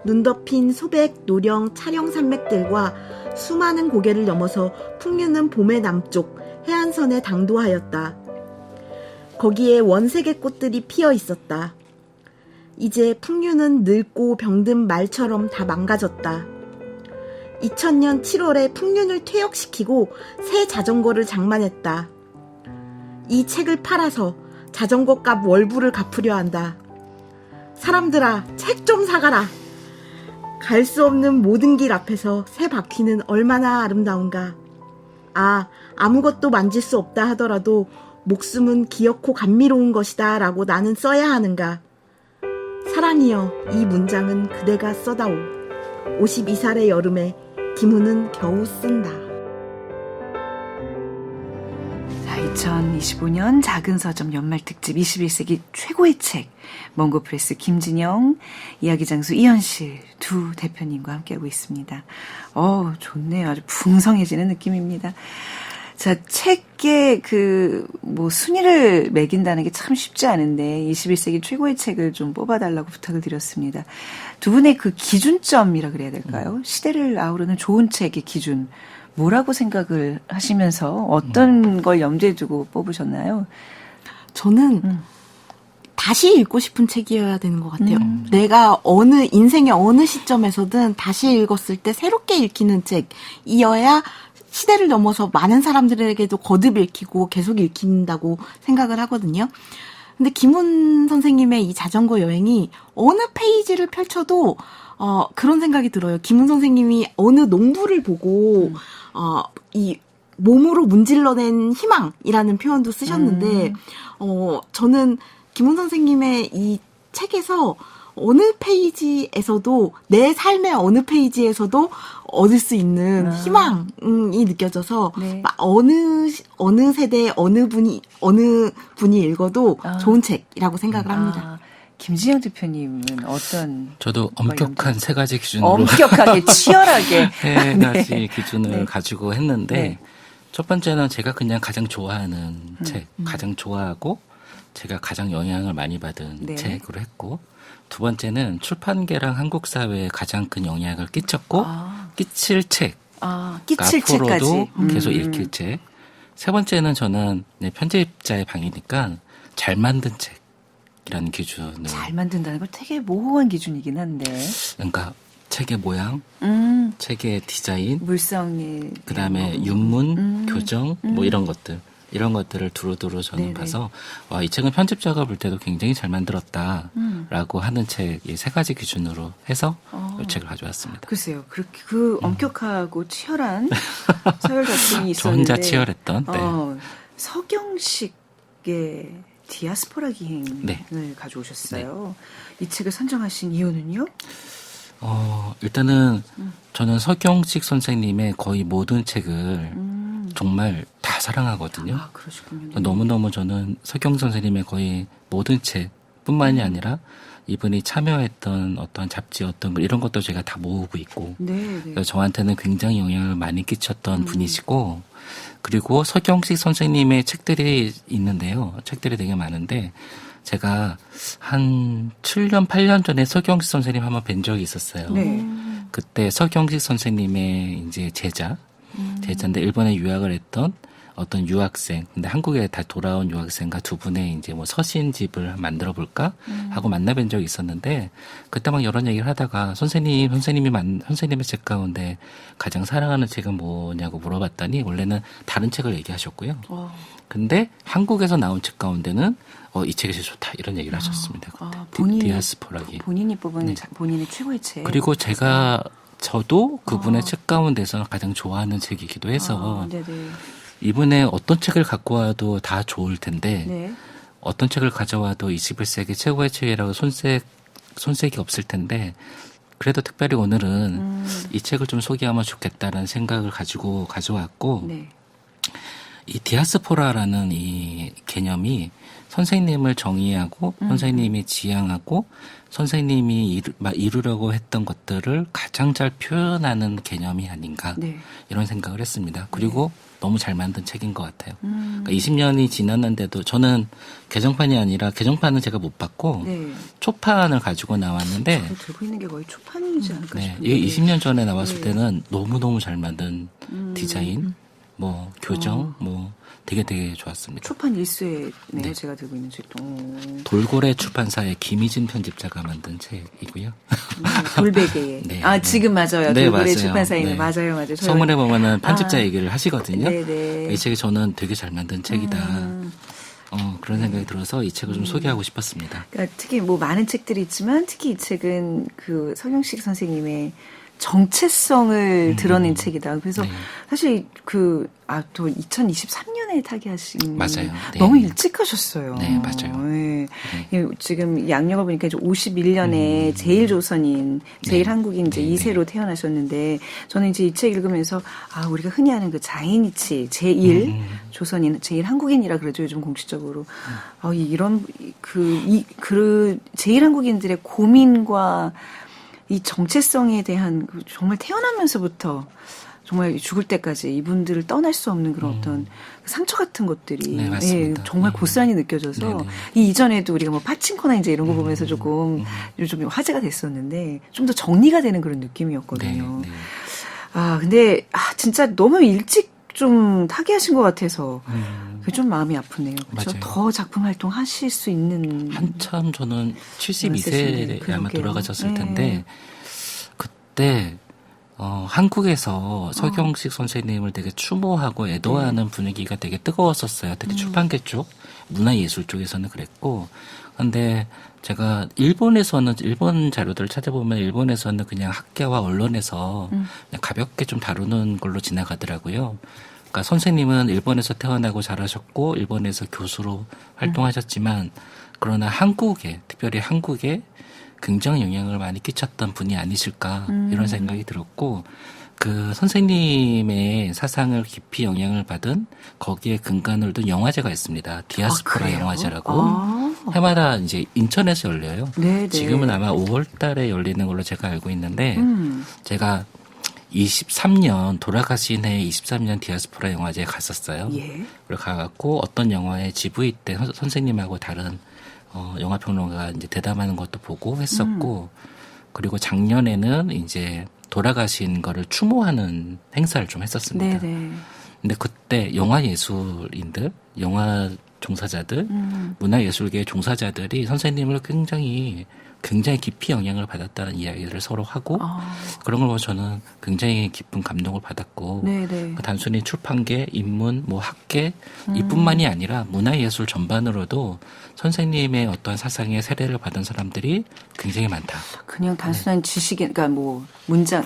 눈 덮인 소백, 노령, 차령 산맥들과 수많은 고개를 넘어서 풍륜은 봄의 남쪽 해안선에 당도하였다. 거기에 원색의 꽃들이 피어 있었다. 이제 풍륜은 늙고 병든 말처럼 다 망가졌다. 2000년 7월에 풍륜을 퇴역시키고 새 자전거를 장만했다. 이 책을 팔아서 자전거 값 월부를 갚으려 한다. 사람들아, 책 좀 사가라. 갈 수 없는 모든 길 앞에서 새 바퀴는 얼마나 아름다운가. 아, 아무것도 만질 수 없다 하더라도 목숨은 귀엽고 감미로운 것이다 라고 나는 써야 하는가. 사랑이여, 이 문장은 그대가 써다오. 52살의 여름에 김훈은 겨우 쓴다. 자, 2025년 작은 서점 연말 특집 21세기 최고의 책 몽고프레스 김진영, 이야기 장수 이현실 두 대표님과 함께하고 있습니다. 좋네요. 아주 풍성해지는 느낌입니다. 자, 책의 순위를 매긴다는 게 참 쉽지 않은데 21세기 최고의 책을 좀 뽑아달라고 부탁을 드렸습니다. 두 분의 그 기준점이라 그래야 될까요? 시대를 아우르는 좋은 책의 기준 뭐라고 생각을 하시면서 어떤 걸 염두에 두고 뽑으셨나요? 저는 다시 읽고 싶은 책이어야 되는 것 같아요. 내가 인생의 어느 시점에서든 다시 읽었을 때 새롭게 읽히는 책이어야 시대를 넘어서 많은 사람들에게도 거듭 읽히고 계속 읽힌다고 생각을 하거든요. 근데 김훈 선생님의 이 자전거 여행이 어느 페이지를 펼쳐도 그런 생각이 들어요. 김훈 선생님이 어느 농부를 보고 이 몸으로 문질러낸 희망이라는 표현도 쓰셨는데 저는 김훈 선생님의 이 책에서 어느 페이지에서도 내 삶의 어느 페이지에서도 얻을 수 있는 희망이 느껴져서 네. 어느 세대 어느 분이 읽어도 좋은 책이라고 생각을 합니다. 김진영 대표님은 어떤? 저도 엄격한 세 가지 기준으로 엄격하게 치열하게 세 가지 기준을 네. 가지고 했는데 네. 첫 번째는 제가 그냥 가장 좋아하는 책, 가장 좋아하고 제가 가장 영향을 많이 받은 네. 책으로 했고 두 번째는 출판계랑 한국 사회에 가장 큰 영향을 끼쳤고 끼칠 책, 끼칠 앞으로도 책까지 계속 읽힐 책. 세 번째는 저는 편집자의 방이니까 잘 만든 책이라는 기준을. 잘 만든다는 걸 되게 모호한 기준이긴 한데. 그러니까 책의 모양, 책의 디자인, 물성의 그다음에 윤문, 교정 뭐 이런 것들을 두루두루 저는 네네. 봐서 이 책은 편집자가 볼 때도 굉장히 잘 만들었다라고 하는 책 이 세 가지 기준으로 해서 이 책을 가져왔습니다. 글쎄요, 그렇게 엄격하고 치열한 서열 작품이 저 있었는데. 혼자 치열했던. 네. 서경식의 디아스포라 기행을 네. 가져오셨어요. 이 책을 선정하신 이유는요? 일단은 저는 서경식 선생님의 거의 모든 책을 정말 다 사랑하거든요. 그러시군요. 너무너무 저는 서경 선생님의 거의 모든 책뿐만이 아니라 이분이 참여했던 어떤 잡지 어떤 걸 이런 것도 제가 다 모으고 있고 네. 그래서 저한테는 굉장히 영향을 많이 끼쳤던 분이시고 그리고 서경식 선생님의 책들이 있는데요. 책들이 되게 많은데 제가 한 7년, 8년 전에 서경식 선생님 한번 뵌 적이 있었어요. 네. 그때 서경식 선생님의 이제 제자인데 일본에 유학을 했던 어떤 유학생, 근데 한국에 다 돌아온 유학생과 두 분의 이제 뭐 서신집을 만들어 볼까 하고 만나뵌 적이 있었는데 그때 막 여러 얘기를 하다가 선생님의 책 가운데 가장 사랑하는 책은 뭐냐고 물어봤더니 원래는 다른 책을 얘기하셨고요. 근데 한국에서 나온 책 가운데는 이 책이 제일 좋다 이런 얘기를 하셨습니다. 그때. 디아스포라기. 본인이 뽑은 네. 본인의 최고의 책. 그리고 저도 그분의 책 가운데서 가장 좋아하는 책이기도 해서 네네. 이분의 어떤 책을 갖고 와도 다 좋을 텐데 네. 어떤 책을 가져와도 21세기 최고의 책이라고 손색이 없을 텐데 그래도 특별히 오늘은 이 책을 좀 소개하면 좋겠다는 생각을 가지고 가져왔고 네. 이 디아스포라라는 이 개념이 선생님을 정의하고 선생님이 지향하고 선생님이 이루려고 했던 것들을 가장 잘 표현하는 개념이 아닌가 네. 이런 생각을 했습니다. 그리고 너무 잘 만든 책인 것 같아요. 그러니까 20년이 지났는데도 저는 개정판이 아니라 개정판은 제가 못 봤고 네. 초판을 가지고 나왔는데 저도 들고 있는 게 거의 초판이지 않을까 네, 싶은데. 이게 20년 전에 나왔을 네. 때는 너무너무 잘 만든 디자인, 뭐 교정, 뭐 되게 좋았습니다. 초판 1쇄네요. 네. 제가 들고 있는 책도. 돌고래 출판사의 김희진 편집자가 만든 책이고요. 돌베개. 네. 지금 맞아요. 네, 돌고래 맞아요. 출판사에 네. 맞아요. 서문에 보면은 편집자 얘기를 하시거든요. 네네. 이 책이 저는 되게 잘 만든 책이다. 그런 생각이 들어서 이 책을 좀 소개하고 싶었습니다. 그러니까 특히 뭐 많은 책들이 있지만 특히 이 책은 그 서경식 선생님의 정체성을 드러낸 책이다. 그래서 네. 사실 또 2023년에 타계하신 맞아요. 네. 너무 일찍 하셨어요. 네, 맞아요. 네. 지금 양력을 보니까 이제 51년에 제일 조선인, 제일 네. 한국인 이제 네, 2세로 태어나셨는데 저는 이제 이 책 읽으면서 우리가 흔히 아는 그 자이니치 제1 조선인, 제일 한국인이라 그러죠. 요즘 공식적으로. 이런 제일 한국인들의 고민과 이 정체성에 대한 정말 태어나면서부터 정말 죽을 때까지 이분들을 떠날 수 없는 그런 어떤 상처 같은 것들이 네, 맞습니다. 정말 네. 고스란히 느껴져서 네네. 이 이전에도 우리가 뭐 파친코나 이제 이런 거 보면서 조금 요즘 화제가 됐었는데 좀 더 정리가 되는 그런 느낌이었거든요. 네, 네. 근데 진짜 너무 일찍 좀 타계하신 것 같아서 그게 좀 마음이 아프네요. 그렇죠? 맞아요. 더 작품 활동 하실 수 있는 한참 저는 세시네. 72세에 아마 그러게요. 돌아가셨을 네. 텐데 그때 한국에서 서경식 선생님을 되게 추모하고 애도하는 분위기가 되게 뜨거웠었어요. 특히 출판계 쪽, 문화예술 쪽에서는 그랬고. 근데 제가 일본 자료들을 찾아보면 일본에서는 그냥 학계와 언론에서 그냥 가볍게 좀 다루는 걸로 지나가더라고요. 그러니까 선생님은 일본에서 태어나고 자라셨고 일본에서 교수로 활동하셨지만 그러나 특별히 한국에 굉장히 영향을 많이 끼쳤던 분이 아니실까 이런 생각이 들었고 그 선생님의 사상을 깊이 영향을 받은 거기에 근간을 둔 영화제가 있습니다. 디아스포라 그래요? 영화제라고 해마다 이제 인천에서 열려요. 네네. 지금은 아마 5월달에 열리는 걸로 제가 알고 있는데 제가 23년 돌아가신 해 23년 디아스포라 영화제에 갔었어요. 예. 그리고 가갖고 어떤 영화의 GV 때 선생님하고 다른 영화 평론가가 이제 대담하는 것도 보고 했었고 그리고 작년에는 이제 돌아가신 거를 추모하는 행사를 좀 했었습니다. 네네. 근데 그때 영화 예술인들, 영화 종사자들, 문화예술계 종사자들이 선생님을 굉장히 깊이 영향을 받았다는 이야기를 서로 하고 그런 걸 보면 저는 굉장히 깊은 감동을 받았고 네네. 단순히 출판계, 인문, 뭐 학계 이뿐만이 아니라 문화예술 전반으로도 선생님의 어떤 사상의 세례를 받은 사람들이 굉장히 많다. 그냥 단순한 지식인, 그러니까 뭐 문장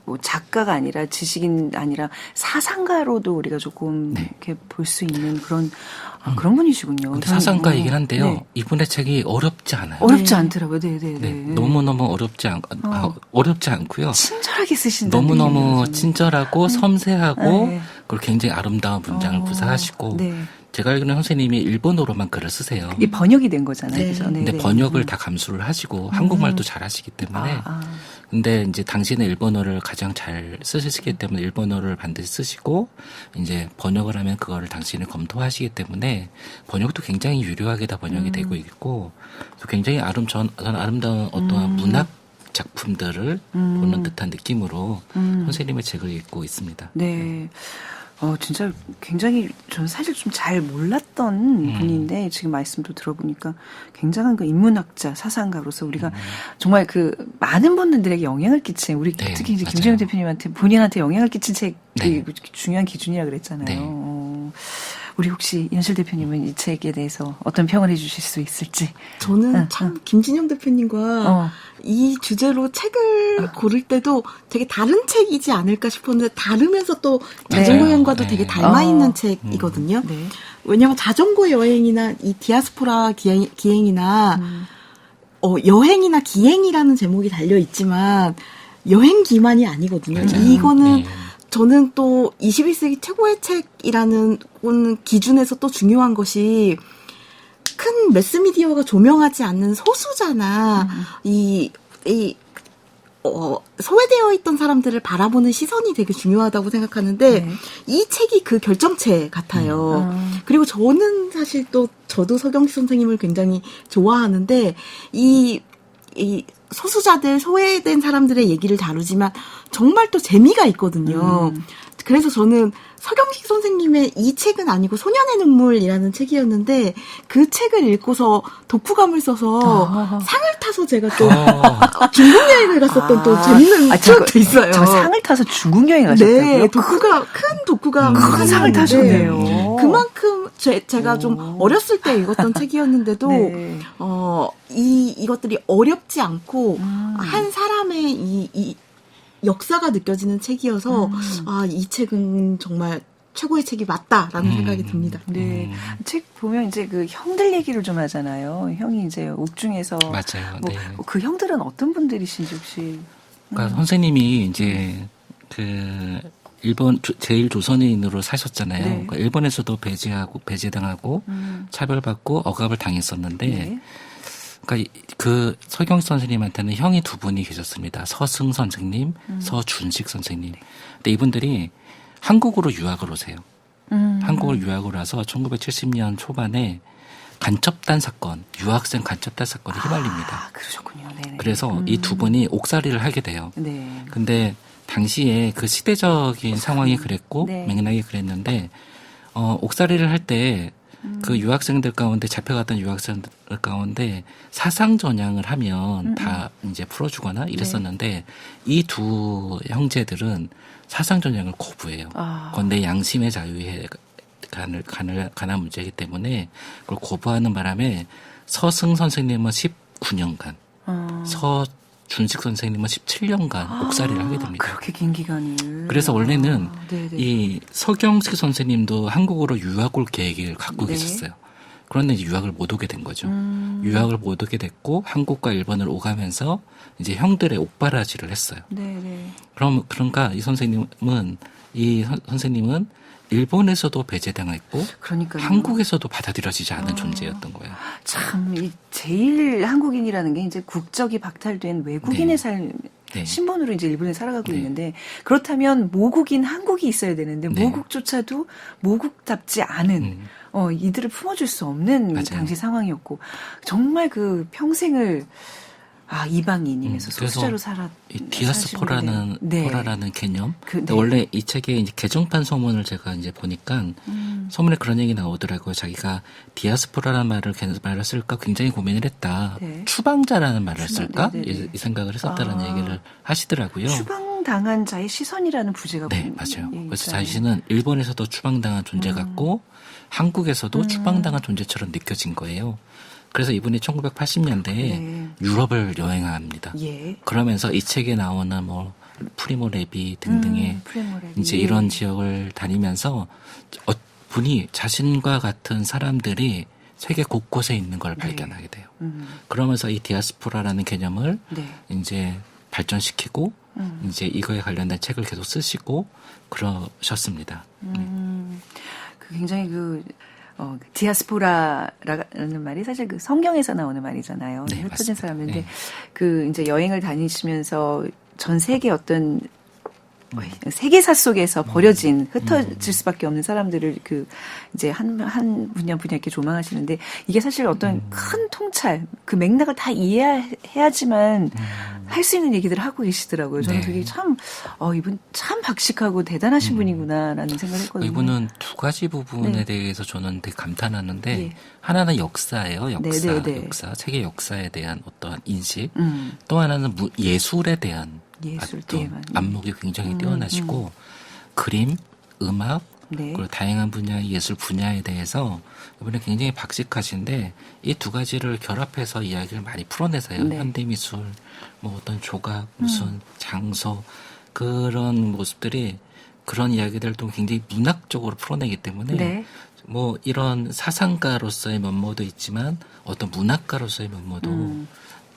뭐 작가가 아니라 지식인 아니라 사상가로도 우리가 조금 이렇게 볼 수 있는 그런 분이시군요. 근데 사상가이긴 한데요. 네. 이분의 책이 어렵지 않아요. 어렵지 않더라고요. 네네네. 네, 너무너무 어렵지 않고요. 친절하게 쓰신다. 너무너무 친절하고 섬세하고 네. 그리고 굉장히 아름다운 문장을 구사하시고 네. 제가 알기로는 선생님이 일본어로만 글을 쓰세요. 이게 번역이 된 거잖아요. 네. 그죠? 근데 네네. 번역을 다 감수를 하시고 한국말도 잘 하시기 때문에 근데 이제 당신은 일본어를 가장 잘 쓰시기 때문에 일본어를 반드시 쓰시고 이제 번역을 하면 그거를 당신이 검토하시기 때문에 번역도 굉장히 유려하게 다 번역이 되고 있고 또 굉장히 아름다운 어떠한 문학 작품들을 보는 듯한 느낌으로 선생님의 책을 읽고 있습니다. 네. 진짜 굉장히 저는 사실 좀 잘 몰랐던 분인데 지금 말씀도 들어보니까 굉장한 그 인문학자, 사상가로서 우리가 정말 그 많은 분들에게 영향을 끼친 우리 네, 특히 이제 맞아요. 김정일 대표님한테 본인한테 영향을 끼친 책이 네. 중요한 기준이라 그랬잖아요. 네. 우리 혹시 이현실 대표님은 이 책에 대해서 어떤 평을 해주실 수 있을지? 저는 참 김진영 대표님과 이 주제로 책을 고를 때도 되게 다른 책이지 않을까 싶었는데 다르면서 또 자전거 맞아요. 여행과도 네. 되게 닮아 있는 책이거든요. 네. 왜냐하면 자전거 여행이나 이 디아스포라 기행이나 여행이나 기행이라는 제목이 달려 있지만 여행기만이 아니거든요. 맞아요. 이거는 네. 저는 또 21세기 최고의 책이라는 기준에서 또 중요한 것이 큰 매스미디어가 조명하지 않는 소수자나 소외되어 있던 사람들을 바라보는 시선이 되게 중요하다고 생각하는데 네. 이 책이 그 결정체 같아요. 그리고 저는 사실 저도 서경식 선생님을 굉장히 좋아하는데 이 소수자들, 소외된 사람들의 얘기를 다루지만 정말 또 재미가 있거든요. 그래서 저는 서경식 선생님의 이 책은 아니고 소년의 눈물이라는 책이었는데 그 책을 읽고서 독후감을 써서 상을 타서 제가 또 중국 여행을 갔었던 또 재밌는 추억도 있어요. 저 상을 타서 중국 여행 가셨다고요? 네, 큰 독후감 큰 상을 타셨네요. 그만큼 제가 좀 어렸을 때 읽었던 책이었는데도 네. 이것들이 어렵지 않고 한 사람의 이 역사가 느껴지는 책이어서 이 책은 정말 최고의 책이 맞다라는 생각이 듭니다. 네. 책 보면 이제 그 형들 얘기를 좀 하잖아요. 형이 이제 옥중에서. 맞아요. 뭐 네. 그 형들은 어떤 분들이신지 혹시. 그러니까 선생님이 이제 일본 제1조선인으로 사셨잖아요. 네. 그러니까 일본에서도 배제당하고 차별받고 억압을 당했었는데 네. 그러니까 그 서경식 선생님한테는 형이 두 분이 계셨습니다. 서승 선생님, 서준식 선생님. 근데 이분들이 한국으로 유학을 오세요. 한국으로 유학을 와서 1970년 초반에 간첩단 사건, 유학생 간첩단 사건에 휘말립니다. 그러셨군요. 네네. 그래서 이 두 분이 옥살이를 하게 돼요. 네. 근데 당시에 그 시대적인 상황이 그랬고 네. 맥락이 그랬는데 옥살이를 할 때 그 유학생들 가운데 잡혀갔던 유학생들 가운데 사상 전향을 하면 다 이제 풀어주거나 이랬었는데 이 두 형제들은 사상 전향을 거부해요. 그건 내 양심의 자유에 관한 문제이기 때문에 그걸 거부하는 바람에 서승 선생님은 19년간, 서준식 선생님은 17년간 옥살이를 하게 됩니다. 그렇게 긴 기간을. 그래서 원래는 네네. 이 서경식 선생님도 한국으로 유학 올 계획을 갖고 네. 계셨어요. 그런데 이제 유학을 못 오게 된 거죠. 유학을 못 오게 됐고 한국과 일본을 오가면서 이제 형들의 옥바라지를 했어요. 네네. 그러니까 이 선생님은 일본에서도 배제당했고 그러니까요. 한국에서도 받아들여지지 않은 존재였던 거예요. 참, 이 제일 한국인이라는 게 이제 국적이 박탈된 외국인의 네. 삶, 네. 신분으로 이제 일본에 살아가고 네. 있는데, 그렇다면 모국인 한국이 있어야 되는데, 네. 모국조차도 모국답지 않은, 이들을 품어줄 수 없는 맞아요. 당시 상황이었고, 정말 그 평생을, 이방인이면서 소수자로 이 디아스포라는 네. 포라라는 개념. 네. 원래 이 책의 이제 개정판 소문을 제가 이제 보니까 소문에 그런 얘기 나오더라고요. 자기가 디아스포라라는 말을 쓸까 굉장히 고민을 했다. 네. 추방자라는 말을 쓸까 네네네. 이 생각을 했었다는 얘기를 하시더라고요. 추방당한 자의 시선이라는 부제가 네, 맞아요. 그래서 있잖아요. 자신은 일본에서도 추방당한 존재 같고 한국에서도 추방당한 존재처럼 느껴진 거예요. 그래서 이분이 1980년대에 네. 유럽을 여행합니다. 예. 그러면서 이 책에 나오는 뭐 프리모 레비 등등의 프리모 레비. 이제 예. 이런 지역을 다니면서 분이 자신과 같은 사람들이 세계 곳곳에 있는 걸 발견하게 돼요. 그러면서 이 디아스포라라는 개념을 네. 이제 발전시키고 이제 이거에 관련된 책을 계속 쓰시고 그러셨습니다. 그 굉장히 디아스포라라는 말이 사실 그 성경에서 나오는 말이잖아요. 네, 흩어진 맞습니다. 사람인데 네. 그 이제 여행을 다니시면서 전 세계 어떤 세계사 속에서 버려진 흩어질 수밖에 없는 사람들을 이제 한 분야 이렇게 조망하시는데 이게 사실 어떤 큰 통찰 그 맥락을 다 이해해야지만 할 수 있는 얘기들을 하고 계시더라고요. 저는 네. 그게 참, 이분 참 박식하고 대단하신 분이구나라는 생각을 했거든요. 이분은 두 가지 부분에 네. 대해서 저는 되게 감탄하는데 네. 하나는 역사예요. 역사. 네, 네, 네. 역사. 세계 역사에 대한 어떠한 인식. 음. 또 하나는 예술에 대한 예술 어떤 때만. 안목이 굉장히 뛰어나시고 그림, 음악, 네. 그리고 다양한 분야의 예술 분야에 대해서 이번에 굉장히 박식하신데 이 두 가지를 결합해서 이야기를 많이 풀어내세요. 네. 현대미술, 뭐 어떤 조각, 무슨 장소 그런 모습들이 그런 이야기들도 굉장히 문학적으로 풀어내기 때문에 네. 뭐 이런 사상가로서의 면모도 있지만 어떤 문학가로서의 면모도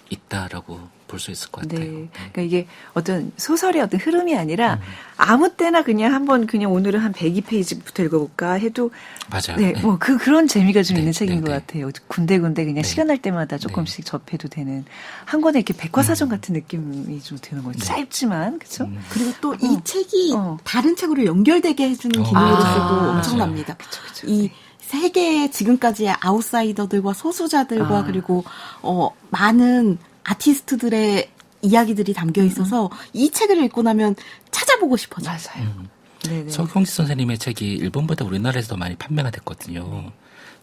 있다라고 볼 수 있을 것 같아요. 네. 그러니까 이게 어떤 소설의 어떤 흐름이 아니라 아무 때나 그냥 한번 그냥 오늘은 한 102페이지부터 읽어볼까 해도 맞아요. 네, 네. 뭐 그런 재미가 좀 네, 있는 책인 네, 것 네. 같아요. 군데군데 그냥 네. 시간 날 때마다 조금씩 접해도 되는 한 권의 이렇게 백과사전 같은 느낌이 좀 드는 거죠. 짧지만 그렇죠? 그리고 또 이 책이 어. 다른 책으로 연결되게 해주는 기능으로서도 맞아요. 엄청납니다. 그쵸, 그쵸. 이 세계 지금까지의 아웃사이더들과 소수자들과 그리고 많은 아티스트들의 이야기들이 담겨 있어서 이 책을 읽고 나면 찾아보고 싶어져요. 맞아요. 네네. 서경식 선생님의 책이 일본보다 우리나라에서 더 많이 판매가 됐거든요.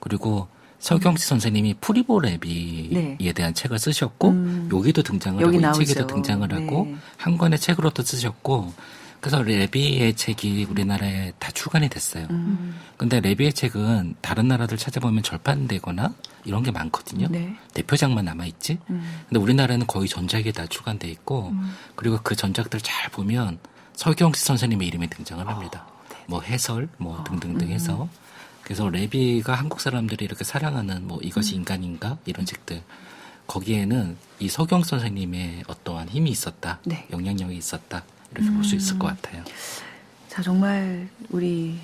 그리고 서경식 선생님이 프리보 레비에 네. 대한 책을 쓰셨고 여기도 등장을 여기 하고 나오죠. 이 책에도 등장을 하고 네. 한 권의 책으로도 쓰셨고 그래서 레비의 책이 우리나라에 다 출간이 됐어요. 근데 레비의 책은 다른 나라들 찾아보면 절판되거나 이런 게 많거든요. 네. 대표작만 남아있지. 근데 우리나라는 거의 전작이 다 출간돼 있고 그리고 그 전작들 잘 보면 서경식 선생님의 이름이 등장을 합니다. 뭐 해설 뭐 등등등 해서 그래서 레비가 한국 사람들이 이렇게 사랑하는 뭐 이것이 인간인가 이런 책들 거기에는 이 서경 선생님의 어떠한 힘이 있었다. 네. 영향력이 있었다. 이렇게 볼 수 있을 것 같아요. 자, 정말 우리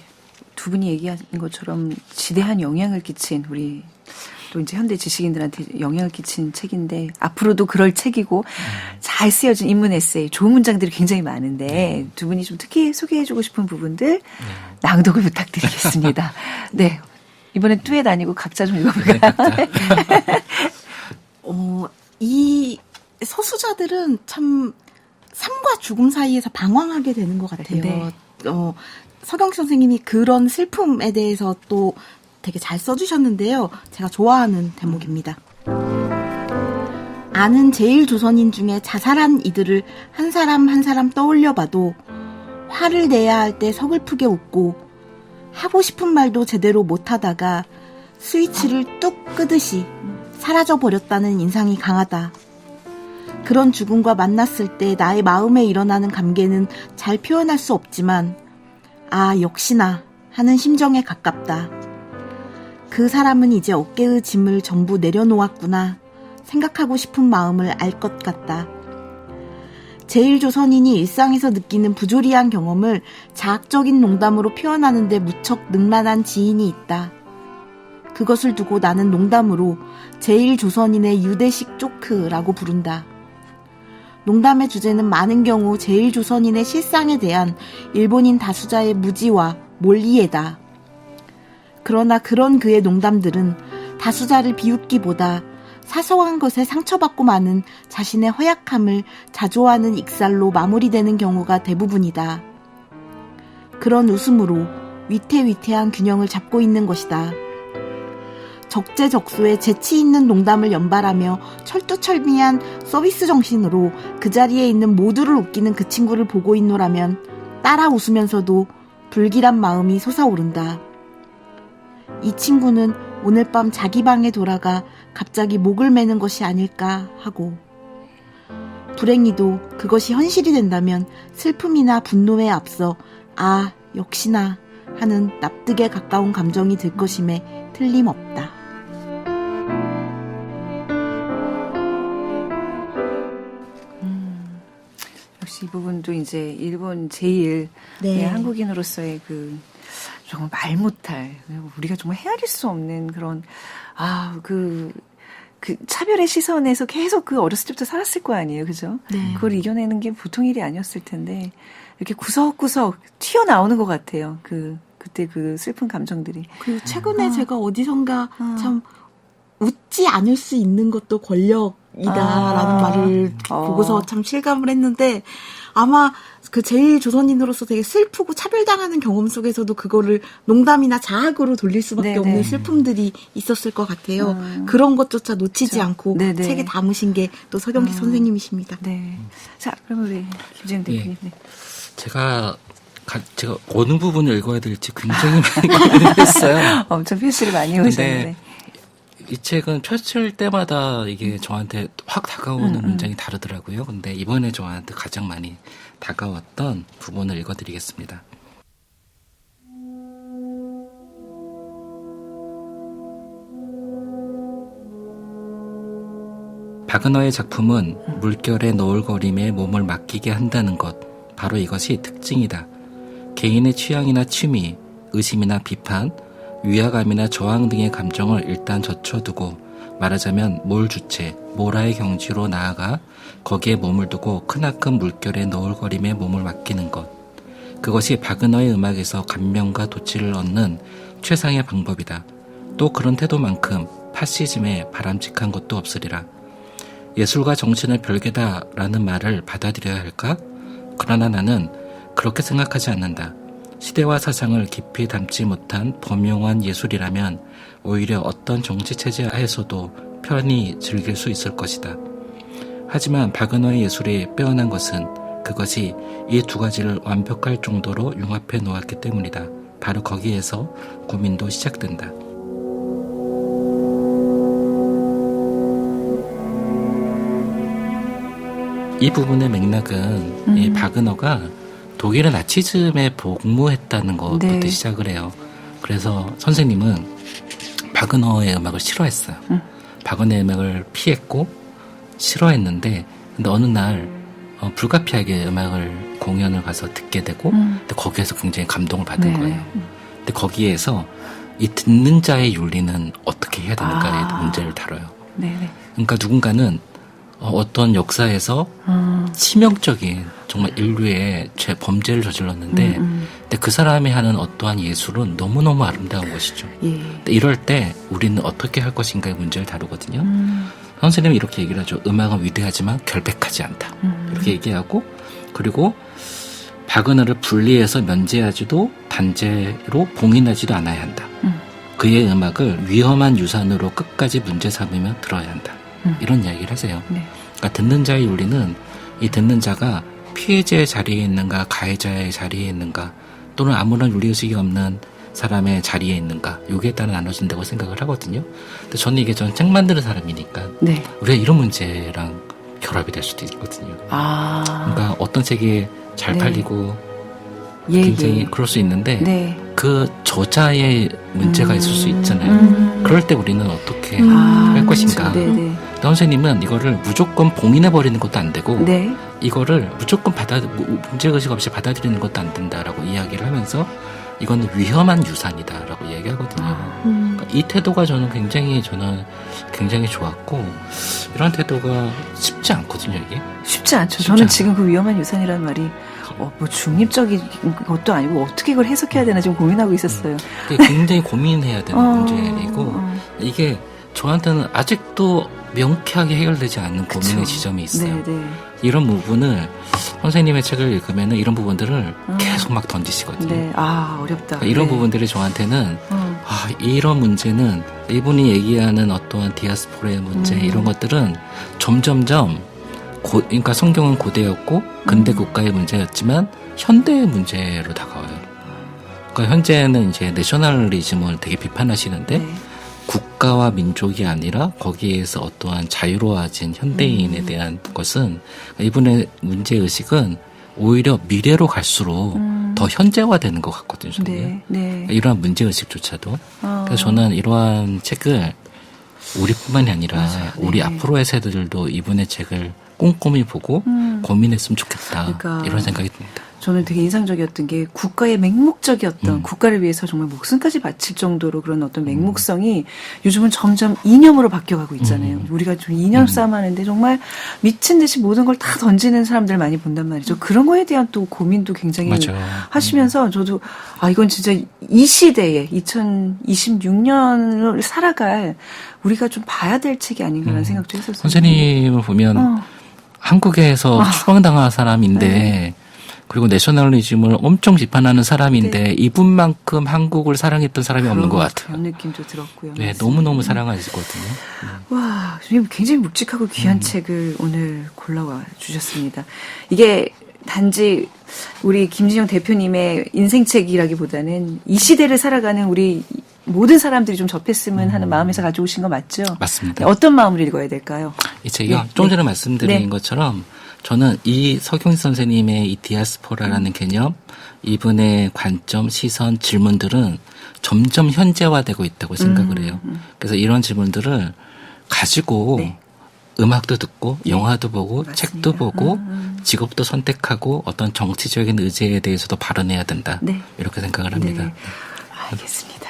두 분이 얘기한 것처럼 지대한 영향을 끼친 우리 또 이제 현대 지식인들한테 영향을 끼친 책인데 앞으로도 그럴 책이고 잘 쓰여진 인문 에세이 좋은 문장들이 굉장히 많은데 두 분이 좀 특히 소개해주고 싶은 부분들 낭독을 부탁드리겠습니다. 네. 이번엔 듀엣 아니고 각자 좀 읽어볼까요? 이 소수자들은 참 삶과 죽음 사이에서 방황하게 되는 것 같아요. 네. 서경식 선생님이 그런 슬픔에 대해서 또 되게 잘 써주셨는데요. 제가 좋아하는 대목입니다. 아는 제일 조선인 중에 자살한 이들을 한 사람 한 사람 떠올려봐도 화를 내야 할 때 서글프게 웃고 하고 싶은 말도 제대로 못하다가 스위치를 뚝 끄듯이 사라져버렸다는 인상이 강하다. 그런 죽음과 만났을 때 나의 마음에 일어나는 감개는 잘 표현할 수 없지만 역시나 하는 심정에 가깝다. 그 사람은 이제 어깨의 짐을 전부 내려놓았구나 생각하고 싶은 마음을 알 것 같다. 제1조선인이 일상에서 느끼는 부조리한 경험을 자학적인 농담으로 표현하는 데 무척 능란한 지인이 있다. 그것을 두고 나는 농담으로 제1조선인의 유대식 조크라고 부른다. 농담의 주제는 많은 경우 제1조선인의 실상에 대한 일본인 다수자의 무지와 몰이해다. 그러나 그런 그의 농담들은 다수자를 비웃기보다 사소한 것에 상처받고 마는 자신의 허약함을 자조하는 익살로 마무리되는 경우가 대부분이다. 그런 웃음으로 위태위태한 균형을 잡고 있는 것이다. 적재적소에 재치 있는 농담을 연발하며 철두철미한 서비스 정신으로 그 자리에 있는 모두를 웃기는 그 친구를 보고 있노라면 따라 웃으면서도 불길한 마음이 솟아오른다. 이 친구는 오늘 밤 자기 방에 돌아가 갑자기 목을 매는 것이 아닐까 하고 불행히도 그것이 현실이 된다면 슬픔이나 분노에 앞서 역시나 하는 납득에 가까운 감정이 들 것임에 틀림없다. 역시 이 부분도 이제 일본 제1 네. 한국인으로서의 정말 말 못할 우리가 정말 헤아릴 수 없는 그런 그 차별의 시선에서 계속 그 어렸을 때부터 살았을 거 아니에요, 그죠? 네. 그걸 이겨내는 게 보통 일이 아니었을 텐데 이렇게 구석구석 튀어나오는 것 같아요. 그때 그 슬픈 감정들이. 그리고 최근에 제가 어디선가 참 웃지 않을 수 있는 것도 권력 이다라는 말을 보고서 참 실감을 했는데 아마 그 제일 조선인으로서 되게 슬프고 차별당하는 경험 속에서도 그거를 농담이나 자학으로 돌릴 수밖에 네네. 없는 슬픔들이 있었을 것 같아요. 그런 것조차 놓치지 그렇죠. 않고 네네. 책에 담으신 게 또 서경기 선생님이십니다. 네. 자, 그럼 우리 김지영 대표님. 네. 제가 어느 부분을 읽어야 될지 굉장히 많이 고민했어요. 엄청 표시를 많이 오셨는데. 근데 이 책은 펼칠 때마다 이게 저한테 확 다가오는 문장이 다르더라고요. 근데 이번에 저한테 가장 많이 다가왔던 부분을 읽어드리겠습니다. 바그너의 작품은 물결의 너울거림에 몸을 맡기게 한다는 것, 바로 이것이 특징이다. 개인의 취향이나 취미, 의심이나 비판, 위화감이나 저항 등의 감정을 일단 젖혀두고 말하자면 몰 주체, 모라의 경지로 나아가 거기에 몸을 두고 크나큰 물결의 너울거림에 몸을 맡기는 것. 그것이 바그너의 음악에서 감명과 도취를 얻는 최상의 방법이다. 또 그런 태도만큼 파시즘에 바람직한 것도 없으리라. 예술과 정신은 별개다라는 말을 받아들여야 할까? 그러나 나는 그렇게 생각하지 않는다. 시대와 사상을 깊이 담지 못한 범용한 예술이라면 오히려 어떤 정치체제 하에서도 편히 즐길 수 있을 것이다. 하지만 바그너의 예술이 빼어난 것은 그것이 이 두 가지를 완벽할 정도로 융합해 놓았기 때문이다. 바로 거기에서 고민도 시작된다. 이 부분의 맥락은 이 바그너가 독일의 나치즘에 복무했다는 것부터 네. 시작을 해요. 그래서 선생님은 바그너의 음악을 싫어했어요. 바그너의 음악을 피했고 싫어했는데 근데 어느 날 불가피하게 음악을 공연을 가서 듣게 되고 근데 거기에서 굉장히 감동을 받은 네. 거예요. 근데 거기에서 이 듣는 자의 윤리는 어떻게 해야 되는가의 문제를 다뤄요. 네네. 그러니까 누군가는 어떤 역사에서 치명적인 정말 인류의 범죄를 저질렀는데 근데 그 사람이 하는 어떠한 예술은 너무너무 아름다운 것이죠. 예. 근데 이럴 때 우리는 어떻게 할 것인가의 문제를 다루거든요. 선생님이 이렇게 얘기를 하죠. 음악은 위대하지만 결백하지 않다. 이렇게 얘기하고 그리고 바그너를 분리해서 면제하지도 단죄로 봉인하지도 않아야 한다. 그의 음악을 위험한 유산으로 끝까지 문제 삼으며 들어야 한다. 이런 이야기를 하세요. 네. 그러니까 듣는 자의 윤리는 이 듣는 자가 피해자의 자리에 있는가 가해자의 자리에 있는가 또는 아무런 윤리의식이 없는 사람의 자리에 있는가 여기에 따라 나눠진다고 생각을 하거든요. 근데 저는 책 만드는 사람이니까 네. 우리가 이런 문제랑 결합이 될 수도 있거든요. 그러니까 어떤 책이 잘 네. 팔리고 예, 굉장히 예. 그럴 수 있는데 네. 그 저자의 문제가 있을 수 있잖아요. 그럴 때 우리는 어떻게 할 것인가. 그렇죠. 네네. 선생님은 이거를 무조건 봉인해버리는 것도 안 되고 네. 이거를 무조건 문제의식 없이 받아들이는 것도 안 된다라고 이야기를 하면서 이거는 위험한 유산이다라고 이야기하거든요. 그러니까 이 태도가 저는 굉장히 좋았고 이런 태도가 쉽지 않거든요. 이게 쉽지 않죠. 쉽지 저는 않아요. 지금 그 위험한 유산이라는 말이 뭐 중립적인 것도 아니고 어떻게 이걸 해석해야 되나 지금 고민하고 있었어요. 그게 굉장히 고민해야 되는 문제이고 이게 저한테는 아직도 명쾌하게 해결되지 않는 고민의 그쵸. 지점이 있어요. 네네. 이런 부분을 선생님의 책을 읽으면 이런 부분들을 계속 막 던지시거든요. 네. 어렵다. 그러니까 이런 네. 부분들이 저한테는 이런 문제는 이분이 얘기하는 어떠한 디아스포라의 문제 이런 것들은 점점점 그러니까 성경은 고대였고 근대 국가의 문제였지만 현대의 문제로 다가와요. 그러니까 현재는 이제 내셔널리즘을 되게 비판하시는데 네. 국가와 민족이 아니라 거기에서 어떠한 자유로워진 현대인에 대한 것은 이분의 문제의식은 오히려 미래로 갈수록 더 현재화되는 것 같거든요. 저는. 네. 네. 이러한 문제의식조차도. 그래서 저는 이러한 책을 우리뿐만이 아니라 맞아요. 네. 우리 앞으로의 세대들도 이분의 책을 꼼꼼히 보고 고민했으면 좋겠다. 그러니까 이런 생각이 듭니다. 저는 되게 인상적이었던 게 국가의 맹목적이었던 국가를 위해서 정말 목숨까지 바칠 정도로 그런 어떤 맹목성이 요즘은 점점 이념으로 바뀌어가고 있잖아요. 우리가 좀 이념 싸움 하는데 정말 미친 듯이 모든 걸 다 던지는 사람들 많이 본단 말이죠. 그런 거에 대한 또 고민도 굉장히 맞아요. 하시면서 저도 이건 진짜 이 시대에 2026년을 살아갈 우리가 좀 봐야 될 책이 아닌가라는 생각도 했었어요. 선생님을 보면 한국에서 추방당한 사람인데 그리고 내셔널리즘을 엄청 비판하는 사람인데 이분만큼 한국을 사랑했던 사람이 없는 것 같아요. 그런 느낌도 들었고요. 네, 맞습니다. 너무너무 사랑하시거든요. 와, 선생님 굉장히 묵직하고 귀한 책을 오늘 골라와 주셨습니다. 이게 단지 우리 김진영 대표님의 인생책이라기보다는 이 시대를 살아가는 우리 모든 사람들이 좀 접했으면 하는 마음에서 가져오신 거 맞죠? 맞습니다. 네, 어떤 마음으로 읽어야 될까요? 이 책이요. 네, 조금 전에 네. 말씀드린 네. 것처럼 저는 이 서경희 선생님의 이 디아스포라라는 개념, 이분의 관점, 시선, 질문들은 점점 현재화되고 있다고 생각을 해요. 그래서 이런 질문들을 가지고 네. 음악도 듣고 영화도 보고 맞습니다. 책도 보고 직업도 선택하고 어떤 정치적인 의제에 대해서도 발언해야 된다. 네. 이렇게 생각을 합니다. 네. 알겠습니다.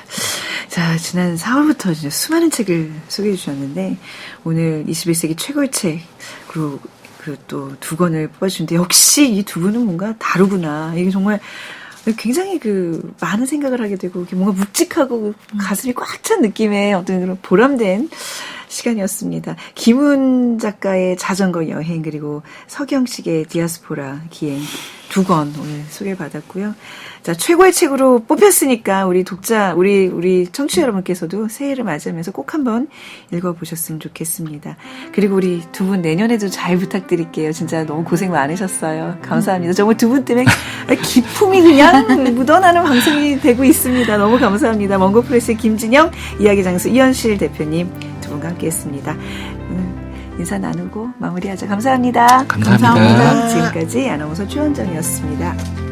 자, 지난 4월부터 이제 수많은 책을 소개해 주셨는데 오늘 21세기 최고의 책으로 그 또 두 권을 뽑아주셨는데 역시 이 두 분은 뭔가 다르구나. 이게 정말 굉장히 그 많은 생각을 하게 되고 뭔가 묵직하고 가슴이 꽉 찬 느낌의 어떤 그런 보람된 시간이었습니다. 김훈 작가의 자전거 여행 그리고 서경식의 디아스포라 기행 두 권 오늘 소개를 받았고요. 자, 최고의 책으로 뽑혔으니까 우리 독자, 우리 청취자 여러분께서도 새해를 맞으면서 꼭 한번 읽어보셨으면 좋겠습니다. 그리고 우리 두 분 내년에도 잘 부탁드릴게요. 진짜 너무 고생 많으셨어요. 감사합니다. 정말 두 분 때문에 기품이 그냥 묻어나는 방송이 되고 있습니다. 너무 감사합니다. 먼고프레스의 김진영, 이야기 장수 이현실 대표님 두 분과 함께했습니다. 인사 나누고 마무리하자. 감사합니다. 감사합니다. 감사합니다. 지금까지 아나운서 최원정이었습니다.